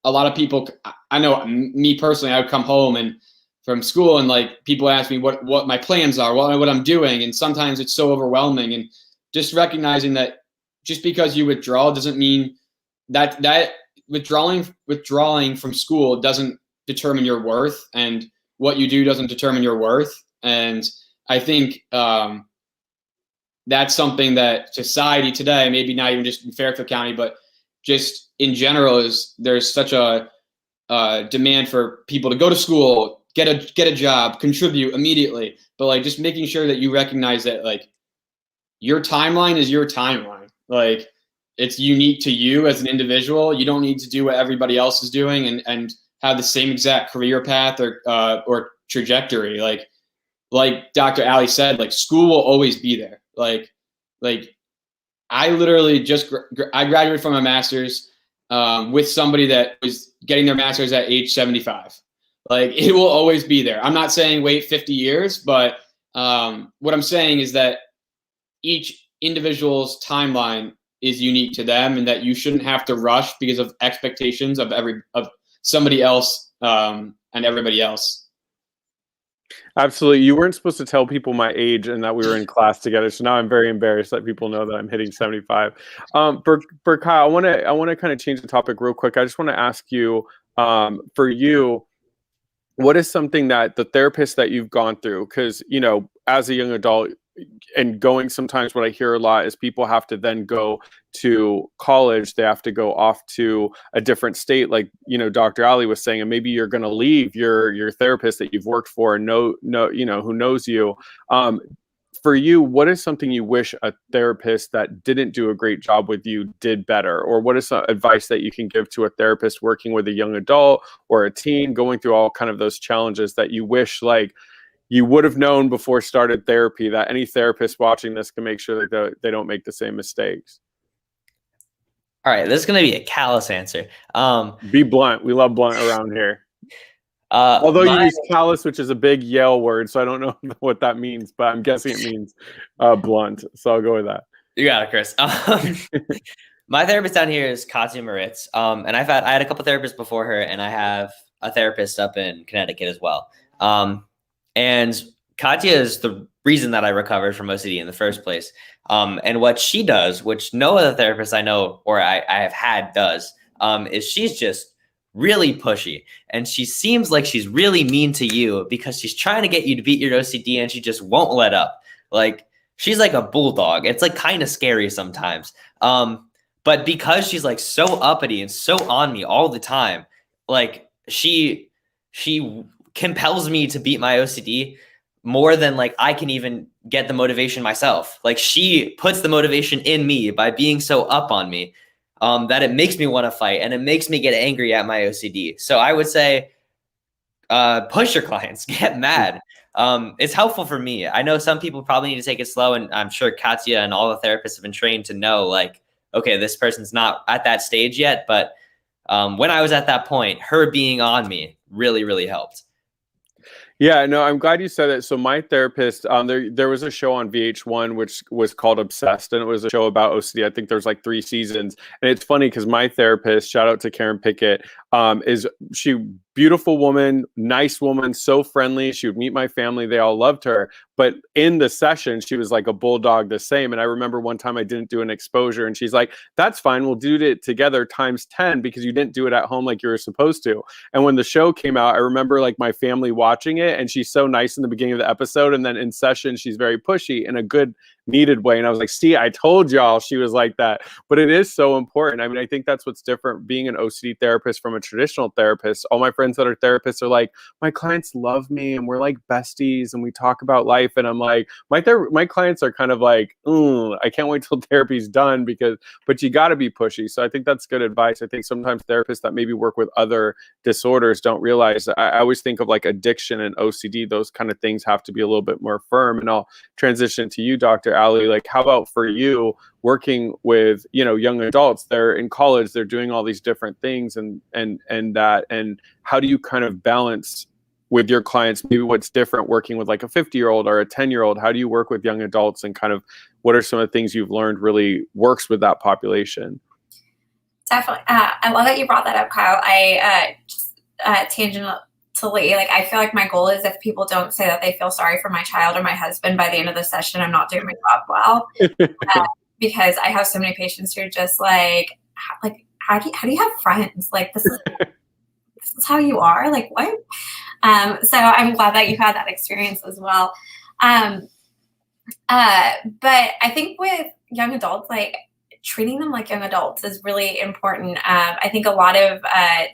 a lot of people, I know me personally, I would come home and from school and like people ask me what my plans are, what I'm doing. And sometimes it's so overwhelming, and just recognizing that just because you withdraw doesn't mean that withdrawing from school doesn't determine your worth, and what you do doesn't determine your worth. And I think that's something that society today, maybe not even just in Fairfield County, but just in general, is there's such a demand for people to go to school, get a job, contribute immediately. But like just making sure that you recognize that like your timeline is your timeline. Like it's unique to you as an individual. You don't need to do what everybody else is doing and have the same exact career path or trajectory. Like Dr. Ally said, like school will always be there. Like I literally I graduated from a master's with somebody that was getting their master's at age 75. Like it will always be there. I'm not saying wait 50 years, but what I'm saying is that each individual's timeline is unique to them, and that you shouldn't have to rush because of expectations of somebody else and everybody else. Absolutely. You weren't supposed to tell people my age and that we were in class together. So now I'm very embarrassed that people know that I'm hitting 75. For Kyle, I want to kind of change the topic real quick. I just want to ask you, for you, what is something that the therapist that you've gone through, because, you know, as a young adult and sometimes what I hear a lot is people have to then go to college. They have to go off to a different state, like, you know, Dr. Ally was saying, and maybe you're going to leave your therapist that you've worked for and know, you know, who knows you. For you, what is something you wish a therapist that didn't do a great job with you did better? Or what is some advice that you can give to a therapist working with a young adult or a teen going through all kind of those challenges that you wish like you would have known before started therapy, that any therapist watching this can make sure that they don't make the same mistakes? All right, this is going to be a callous answer. Be blunt. We love blunt around here. Although you use callous, which is a big Yale word, so I don't know what that means, but I'm guessing it means blunt. So I'll go with that. You got it, Chris. My therapist down here is Katya Moritz. And I had a couple therapists before her, and I have a therapist up in Connecticut as well. And Katya is the reason that I recovered from OCD in the first place. And what she does, which no other therapist I know or I have had does, is she's just really pushy. And she seems like she's really mean to you because she's trying to get you to beat your OCD and she just won't let up. Like, she's like a bulldog. It's like kind of scary sometimes. But because she's like so uppity and so on me all the time, like she compels me to beat my OCD more than like I can even get the motivation myself. Like, she puts the motivation in me by being so up on me that it makes me want to fight and it makes me get angry at my OCD. So I would say push your clients, get mad. It's helpful for me. I know some people probably need to take it slow, and I'm sure Katya and all the therapists have been trained to know, like, okay, this person's not at that stage yet. But when I was at that point, her being on me really, really helped. Yeah, no, I'm glad you said it. So my therapist, there was a show on VH1 which was called Obsessed, and it was a show about OCD. I think there's like 3 seasons, and it's funny because my therapist, shout out to Karen Pickett, is she beautiful woman, nice woman, so friendly. She would meet my family; they all loved her. But in the session, she was like a bulldog, the same. And I remember one time I didn't do an exposure, and she's like, "That's fine, we'll do it together times 10 because you didn't do it at home like you were supposed to." And when the show came out, I remember like my family watching it, and she's so nice in the beginning of the episode, and then in session she's very pushy in a good, needed way. And I was like, see, I told y'all she was like that. But it is so important. I mean, I think that's what's different being an OCD therapist from a traditional therapist. All my friends that are therapists are like, my clients love me and we're like besties and we talk about life. And I'm like, my clients are kind of like, I can't wait till therapy's done but you got to be pushy. So I think that's good advice. I think sometimes therapists that maybe work with other disorders don't realize that. I always think of like addiction and OCD, those kind of things have to be a little bit more firm. And I'll transition to you, Dr. Ally. Like, how about for you working with, young adults? They're in college, they're doing all these different things and how do you kind of balance with your clients, maybe what's different working with like a 50-year-old or a 10-year-old? How do you work with young adults, and kind of what are some of the things you've learned really works with that population? Definitely. I love that you brought that up, Kyle. I tangentially, like, I feel like my goal is if people don't say that they feel sorry for my child or my husband by the end of the session, I'm not doing my job well. Because I have so many patients who are just like how do you have friends? Like, this is how you are? Like, what? So I'm glad that you had that experience as well. But I think with young adults, like, treating them like young adults is really important. I think a lot of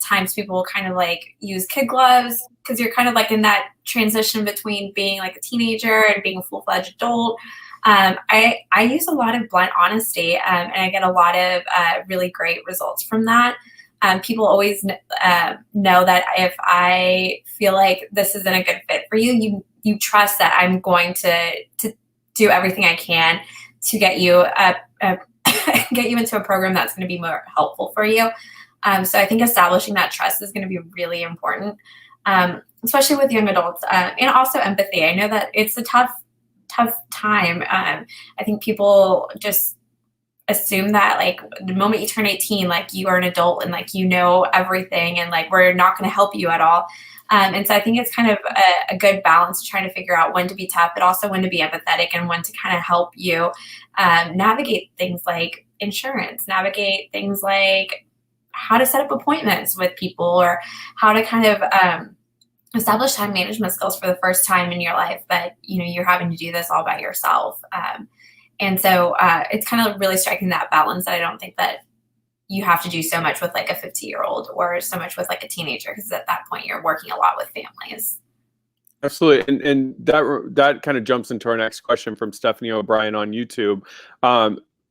times people will kind of like use kid gloves because you're kind of like in that transition between being like a teenager and being a full-fledged adult. I use a lot of blunt honesty, and I get a lot of really great results from that. People always know that if I feel like this isn't a good fit for you, you trust that I'm going to do everything I can to get you get you into a program that's going to be more helpful for you. So I think establishing that trust is going to be really important, especially with young adults, and also empathy. I know that it's a tough time. I think people just assume that like the moment you turn 18, like you are an adult and like you know everything and like we're not going to help you at all. And so I think it's kind of a good balance trying to figure out when to be tough, but also when to be empathetic and when to kind of help you navigate things like insurance, navigate things like how to set up appointments with people, or how to kind of establish time management skills for the first time in your life. But, you're having to do this all by yourself. And so it's kind of really striking that balance that I don't think that you have to do so much with like a 50-year-old or so much with like a teenager, because at that point you're working a lot with families. Absolutely. And that kind of jumps into our next question from Stephanie O'Brien on YouTube.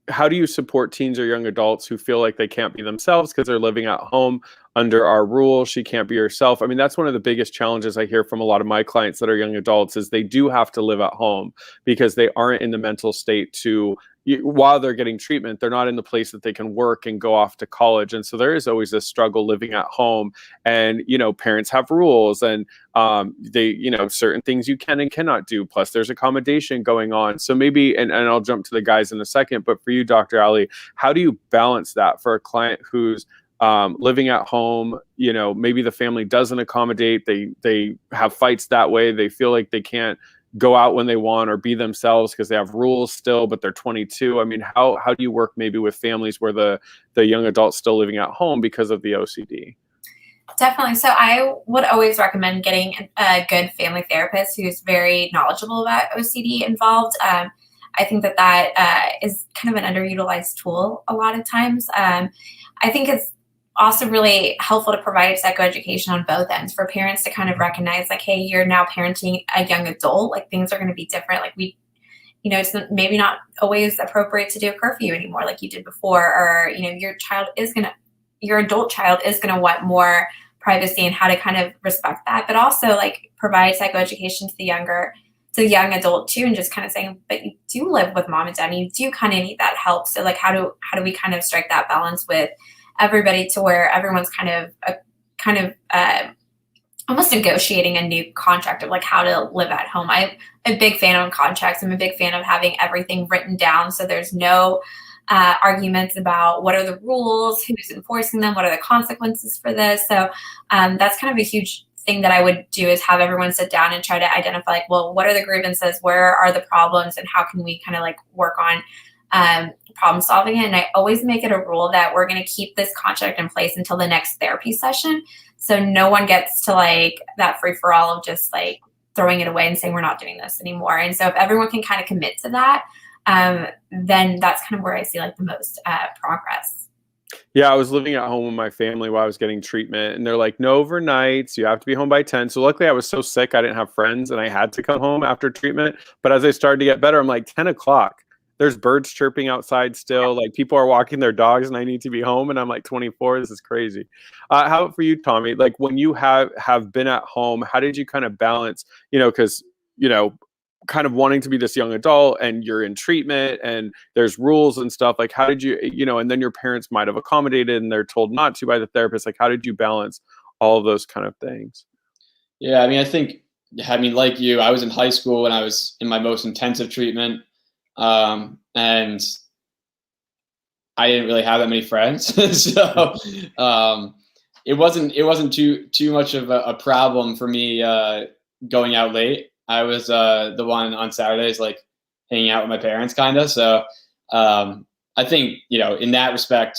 How do you support teens or young adults who feel like they can't be themselves because they're living at home under our rule? She can't be herself. I mean, that's one of the biggest challenges I hear from a lot of my clients that are young adults, is they do have to live at home because they aren't in the mental state to while they're getting treatment, they're not in the place that they can work and go off to college. And so there is always this struggle living at home, and, parents have rules, and they, certain things you can and cannot do. Plus there's accommodation going on. So maybe, and I'll jump to the guys in a second, but for you, Dr. Ally, how do you balance that for a client who's living at home? Maybe the family doesn't accommodate. They have fights that way. They feel like they can't go out when they want or be themselves because they have rules still, but they're 22. I mean, how do you work maybe with families where the young adult's still living at home because of the OCD? Definitely. So I would always recommend getting a good family therapist who's very knowledgeable about OCD involved. I think that is kind of an underutilized tool a lot of times. I think it's also really helpful to provide psychoeducation on both ends for parents to kind of recognize, like, hey, you're now parenting a young adult, like things are going to be different. Like it's maybe not always appropriate to do a curfew anymore like you did before, or, your adult child is going to want more privacy and how to kind of respect that, but also like provide psychoeducation to the young adult too, and just kind of saying, but you do live with mom and dad, and you do kind of need that help. So like, how do we kind of strike that balance with everybody to where everyone's kind of almost negotiating a new contract of like how to live at home. I'm a big fan of contracts. I'm a big fan of having everything written down so there's no arguments about what are the rules, who's enforcing them, what are the consequences for this. So that's kind of a huge thing that I would do, is have everyone sit down and try to identify, like, well, what are the grievances, where are the problems, and how can we kind of like work on problem solving it. And I always make it a rule that we're going to keep this contract in place until the next therapy session. So no one gets to like that free for all of just like throwing it away and saying, we're not doing this anymore. And so if everyone can kind of commit to that, then that's kind of where I see like the most progress. Yeah, I was living at home with my family while I was getting treatment, and they're like, no overnights, you have to be home by 10. So luckily I was so sick, I didn't have friends, and I had to come home after treatment. But as I started to get better, I'm like, 10 o'clock. There's birds chirping outside still. Like, people are walking their dogs, and I need to be home. And I'm like 24. This is crazy. How about for you, Tommy? Like, when you have been at home, how did you kind of balance, because, kind of wanting to be this young adult and you're in treatment and there's rules and stuff, like, how did you, and then your parents might have accommodated and they're told not to by the therapist. Like, how did you balance all of those kind of things? Yeah. I mean, like you, I was in high school when I was in my most intensive treatment. And I didn't really have that many friends. So, it wasn't too much of a problem for me, going out late. I was, the one on Saturdays, like hanging out with my parents kind of. So, I think, in that respect,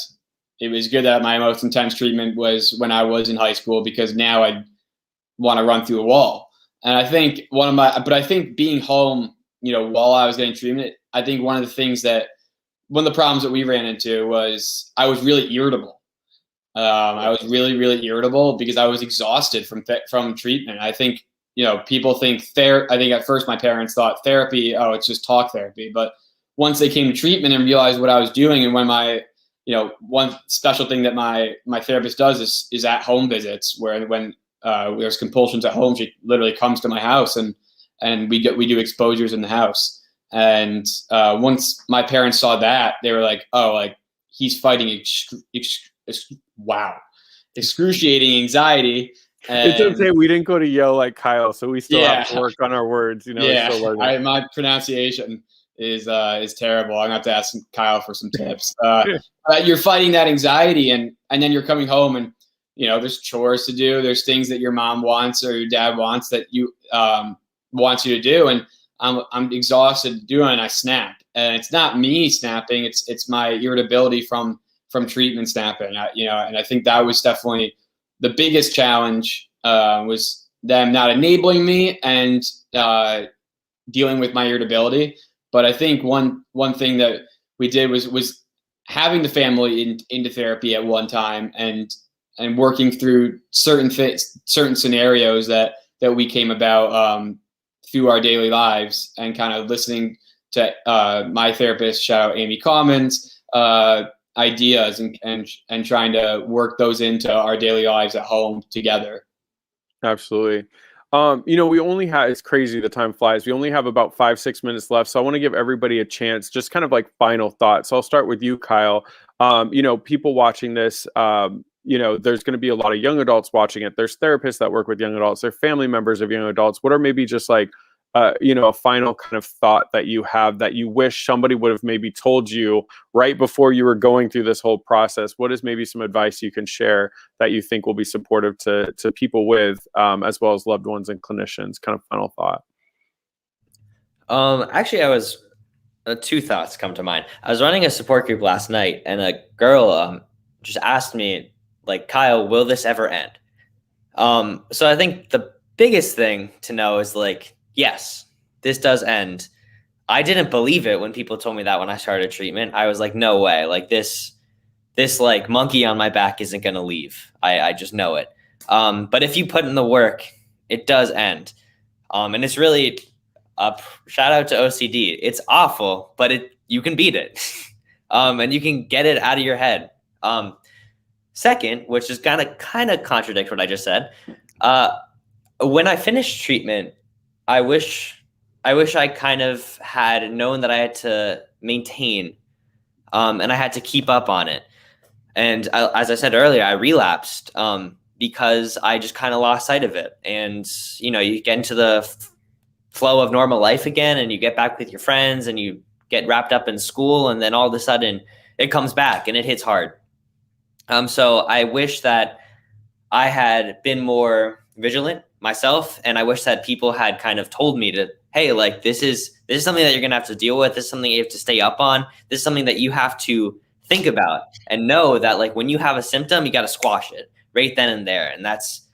it was good that my most intense treatment was when I was in high school, because now I want to run through a wall. And I think but I think being home, while I was getting treatment, I think one of the problems that we ran into was I was really irritable. I was really, really irritable because I was exhausted from treatment. I think, people think I think at first my parents thought therapy, oh, it's just talk therapy. But once they came to treatment and realized what I was doing, and when one special thing that my therapist does is at home visits, where when there's compulsions at home, she literally comes to my house and we do exposures in the house. And once my parents saw that, they were like, oh, like he's fighting excruciating anxiety. And it's okay. We didn't go to Yale like Kyle, so we still have to work on our words. Yeah, my pronunciation is terrible. I'm gonna have to ask Kyle for some tips. You're fighting that anxiety, and then you're coming home, and there's chores to do. There's things that your mom wants or your dad wants that you wants you to do, and I'm exhausted doing it, and I snap. And it's not me snapping; it's my irritability from treatment snapping. And I think that was definitely the biggest challenge, was them not enabling me and dealing with my irritability. But I think one thing that we did was having the family into therapy at one time and working through certain scenarios that we came about through our daily lives, and kind of listening to my therapist, shout out Amy Commons, ideas and trying to work those into our daily lives at home together. Absolutely. We only have, it's crazy, the time flies. We only have about 5-6 minutes left. So I want to give everybody a chance, just kind of like final thoughts. So I'll start with you, Kyle. People watching this, there's going to be a lot of young adults watching it. There's therapists that work with young adults. They're family members of young adults. What are maybe just like, a final kind of thought that you have that you wish somebody would have maybe told you right before you were going through this whole process? What is maybe some advice you can share that you think will be supportive to people with, as well as loved ones and clinicians? Kind of final thought. Actually, two thoughts come to mind. I was running a support group last night, and a girl just asked me, like, Kyle, will this ever end? So I think the biggest thing to know is, like, yes, this does end. I didn't believe it when people told me that when I started treatment. I was like, no way. Like this like monkey on my back isn't going to leave. I just know it. But if you put in the work, it does end. And it's really a shout out to OCD. It's awful, but you can beat it. And you can get it out of your head. Second, which is kind of contradict what I just said. When I finished treatment, I wish I kind of had known that I had to maintain, and I had to keep up on it. And as I said earlier, I relapsed because I just kind of lost sight of it. And, you get into the flow of normal life again, and you get back with your friends, and you get wrapped up in school, and then all of a sudden it comes back and it hits hard. So I wish that I had been more vigilant myself, and I wish that people had kind of told me to, hey, like this is something that you're gonna have to deal with. This is something you have to stay up on. This is something that you have to think about and know that, like, when you have a symptom, you got to squash it right then and there. And that's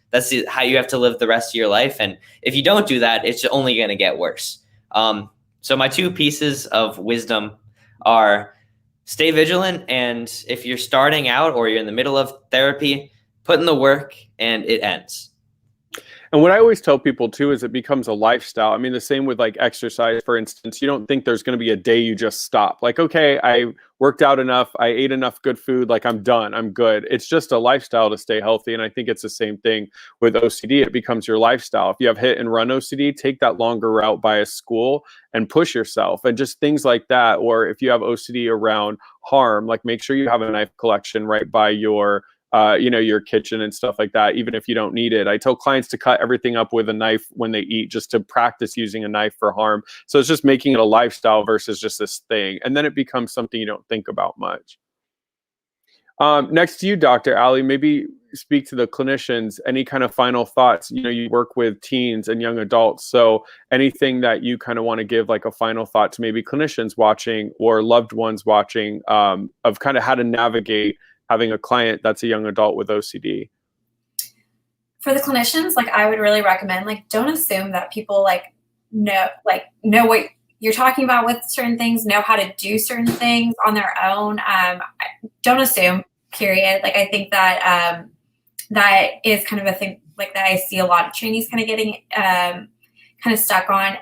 how you have to live the rest of your life. And if you don't do that, it's only gonna get worse. So my two pieces of wisdom are stay vigilant, and if you're starting out or you're in the middle of therapy, put in the work and it ends. And what I always tell people too is it becomes a lifestyle. I mean, the same with like exercise, for instance. You don't think there's going to be a day you just stop. Like, okay, I worked out enough, I ate enough good food, like I'm done, I'm good. It's just a lifestyle to stay healthy. And I think it's the same thing with OCD. It becomes your lifestyle. If you have hit and run OCD, take that longer route by a school and push yourself, and just things like that. Or if you have OCD around harm, like make sure you have a knife collection right by your your kitchen and stuff like that, even if you don't need it. I tell clients to cut everything up with a knife when they eat, just to practice using a knife for harm. So it's just making it a lifestyle versus just this thing. And then it becomes something you don't think about much. Next to you, Dr. Ally, maybe speak to the clinicians. Any kind of final thoughts? You work with teens and young adults. So anything that you kind of want to give, like a final thought to maybe clinicians watching or loved ones watching, of kind of how to navigate having a client that's a young adult with OCD? For the clinicians, like, I would really recommend, like, don't assume that people know what you're talking about with certain things, know how to do certain things on their own. Don't assume, period. Like, I think that that is kind of a thing, like, that I see a lot of trainees kind of getting kind of stuck on,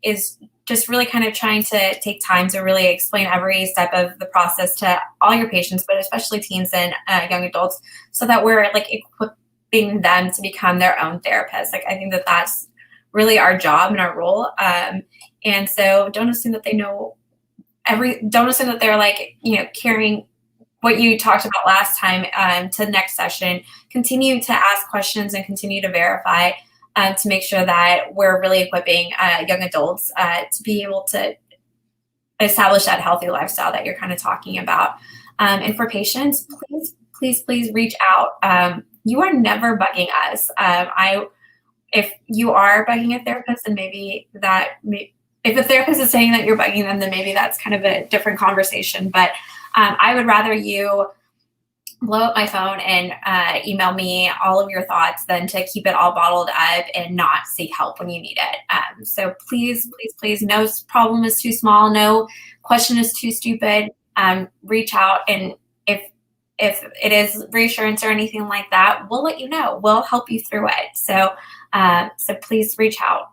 is just really kind of trying to take time to really explain every step of the process to all your patients, but especially teens and young adults, so that we're like equipping them to become their own therapists. Like, I think that that's really our job and our role. And so don't assume that they know don't assume that they're like, carrying what you talked about last time to the next session. Continue to ask questions and continue to verify, to make sure that we're really equipping young adults to be able to establish that healthy lifestyle that you're kind of talking about. And for patients, please reach out. You are never bugging us. If you are bugging a therapist, then if a therapist is saying that you're bugging them, then maybe that's kind of a different conversation. But I would rather you blow up my phone and email me all of your thoughts than to keep it all bottled up and not seek help when you need it. So please, no problem is too small. No question is too stupid. Reach out. And if it is reassurance or anything like that, we'll let you know. We'll help you through it. So please reach out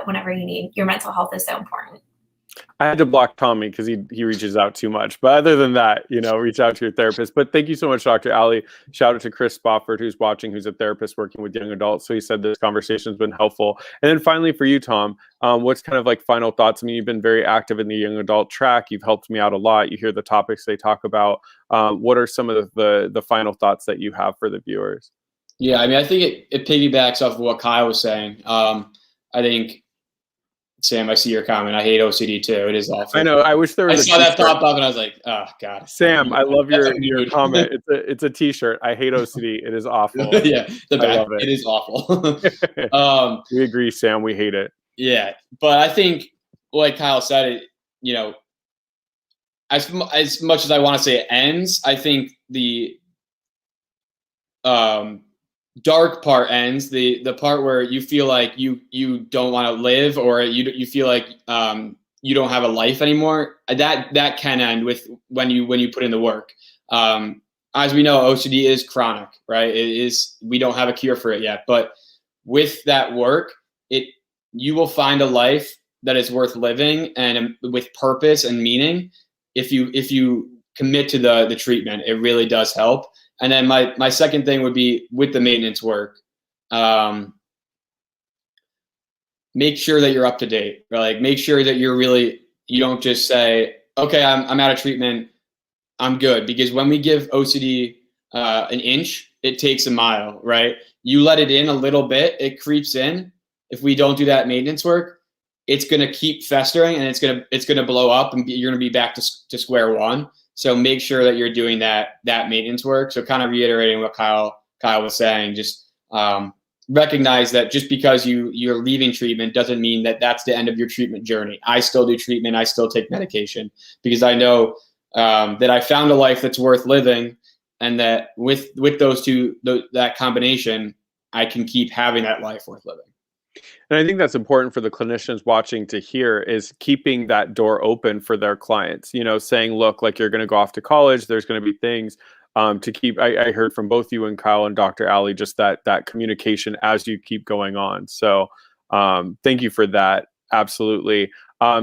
whenever you need. Your mental health is so important. I had to block Tommy because he reaches out too much. But other than that, reach out to your therapist. But thank you so much, Dr. Ally. Shout out to Chris Spofford, who's watching, who's a therapist working with young adults. So he said this conversation has been helpful. And then finally for you, Tom, what's kind of like final thoughts? I mean, you've been very active in the young adult track. You've helped me out a lot. You hear the topics they talk about. What are some of the final thoughts that you have for the viewers? Yeah, I mean, I think it piggybacks off of what Kyle was saying. I think, Sam, I see your comment. I hate OCD too. It is awful. I know. I wish there was. I saw that pop up and I was like, oh God. Sam, I love your comment. It's a T-shirt. I hate OCD. It is awful. Yeah, the back. It is awful. We agree, Sam. We hate it. Yeah, but I think, like Kyle said, as much as I want to say it ends, I think the dark part ends, the part where you feel like you don't want to live, or you feel like you don't have a life anymore. That can end with when you put in the work. As we know, OCD is chronic, right? We don't have a cure for it yet, but with that work, you will find a life that is worth living and with purpose and meaning. If you commit to the treatment, it really does help. And then my second thing would be with the maintenance work. Make sure that you're up to date. Like, make sure that you don't just say, okay, I'm out of treatment, I'm good. Because when we give OCD an inch, it takes a mile, right? You let it in a little bit, it creeps in. If we don't do that maintenance work, it's gonna keep festering and it's gonna blow up, and you're gonna be back to square one. So make sure that you're doing that maintenance work. So kind of reiterating what Kyle was saying, just recognize that just because you're leaving treatment doesn't mean that that's the end of your treatment journey. I still do treatment. I still take medication because I know that I found a life that's worth living, and that with those two, that combination, I can keep having that life worth living. And I think that's important for the clinicians watching to hear, is keeping that door open for their clients, saying, look, like, you're going to go off to college. There's going to be things to keep. I heard from both you and Kyle and Dr. Ally, just that communication as you keep going on. So thank you for that. Absolutely.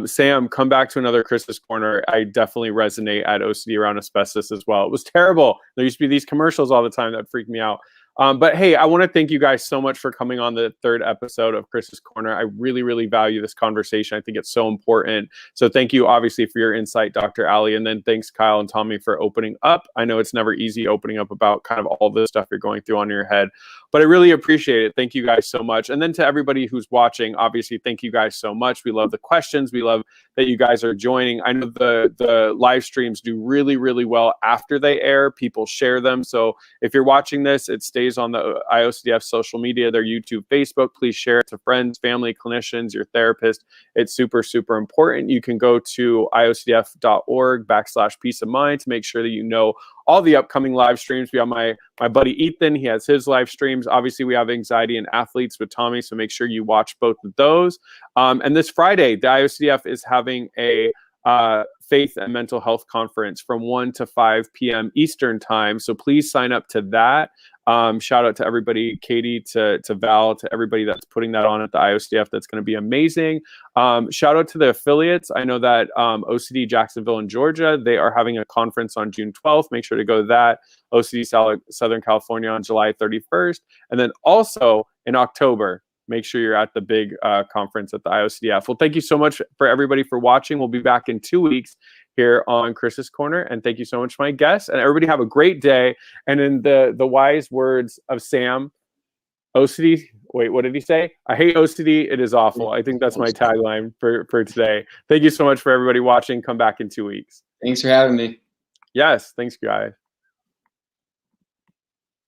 Sam, come back to another Chris's Corner. I definitely resonate at OCD around asbestos as well. It was terrible. There used to be these commercials all the time that freaked me out. But hey, I want to thank you guys so much for coming on the third episode of Chris's Corner. I really, really value this conversation. I think it's so important. So thank you, obviously, for your insight, Dr. Ally. And then thanks, Kyle and Tommy, for opening up. I know it's never easy opening up about kind of all the stuff you're going through on your head, but I really appreciate it. Thank you guys so much. And then to everybody who's watching, obviously, thank you guys so much. We love the questions. We love that you guys are joining. I know the live streams do really, really well after they air. People share them. So if you're watching this, it stays on the IOCDF social media, their YouTube, Facebook. Please share it to friends, family, clinicians, your therapist. It's super, super important. You can go to iocdf.org/peace of mind to make sure that you know all the upcoming live streams. We have my buddy Ethan. He has his live streams. Obviously, we have Anxiety and Athletes with Tommy, so make sure you watch both of those. And this Friday, the IOCDF is having a faith and mental health conference from 1 to 5 p.m. Eastern time. So please sign up to that. Shout out to everybody, Katie, to Val, to everybody that's putting that on at the IOCDF. That's going to be amazing. Shout out to the affiliates. I know that OCD Jacksonville in Georgia, they are having a conference on June 12th. Make sure to go to that. OCD Southern California on July 31st. And then also in October, make sure you're at the big conference at the IOCDF. Well, thank you so much for everybody for watching. We'll be back in 2 weeks here on Chris's Corner. And thank you so much, my guests. And everybody have a great day. And in the wise words of Sam, OCD, wait, what did he say? I hate OCD. It is awful. I think that's my tagline for today. Thank you so much for everybody watching. Come back in 2 weeks. Thanks for having me. Yes. Thanks, guys.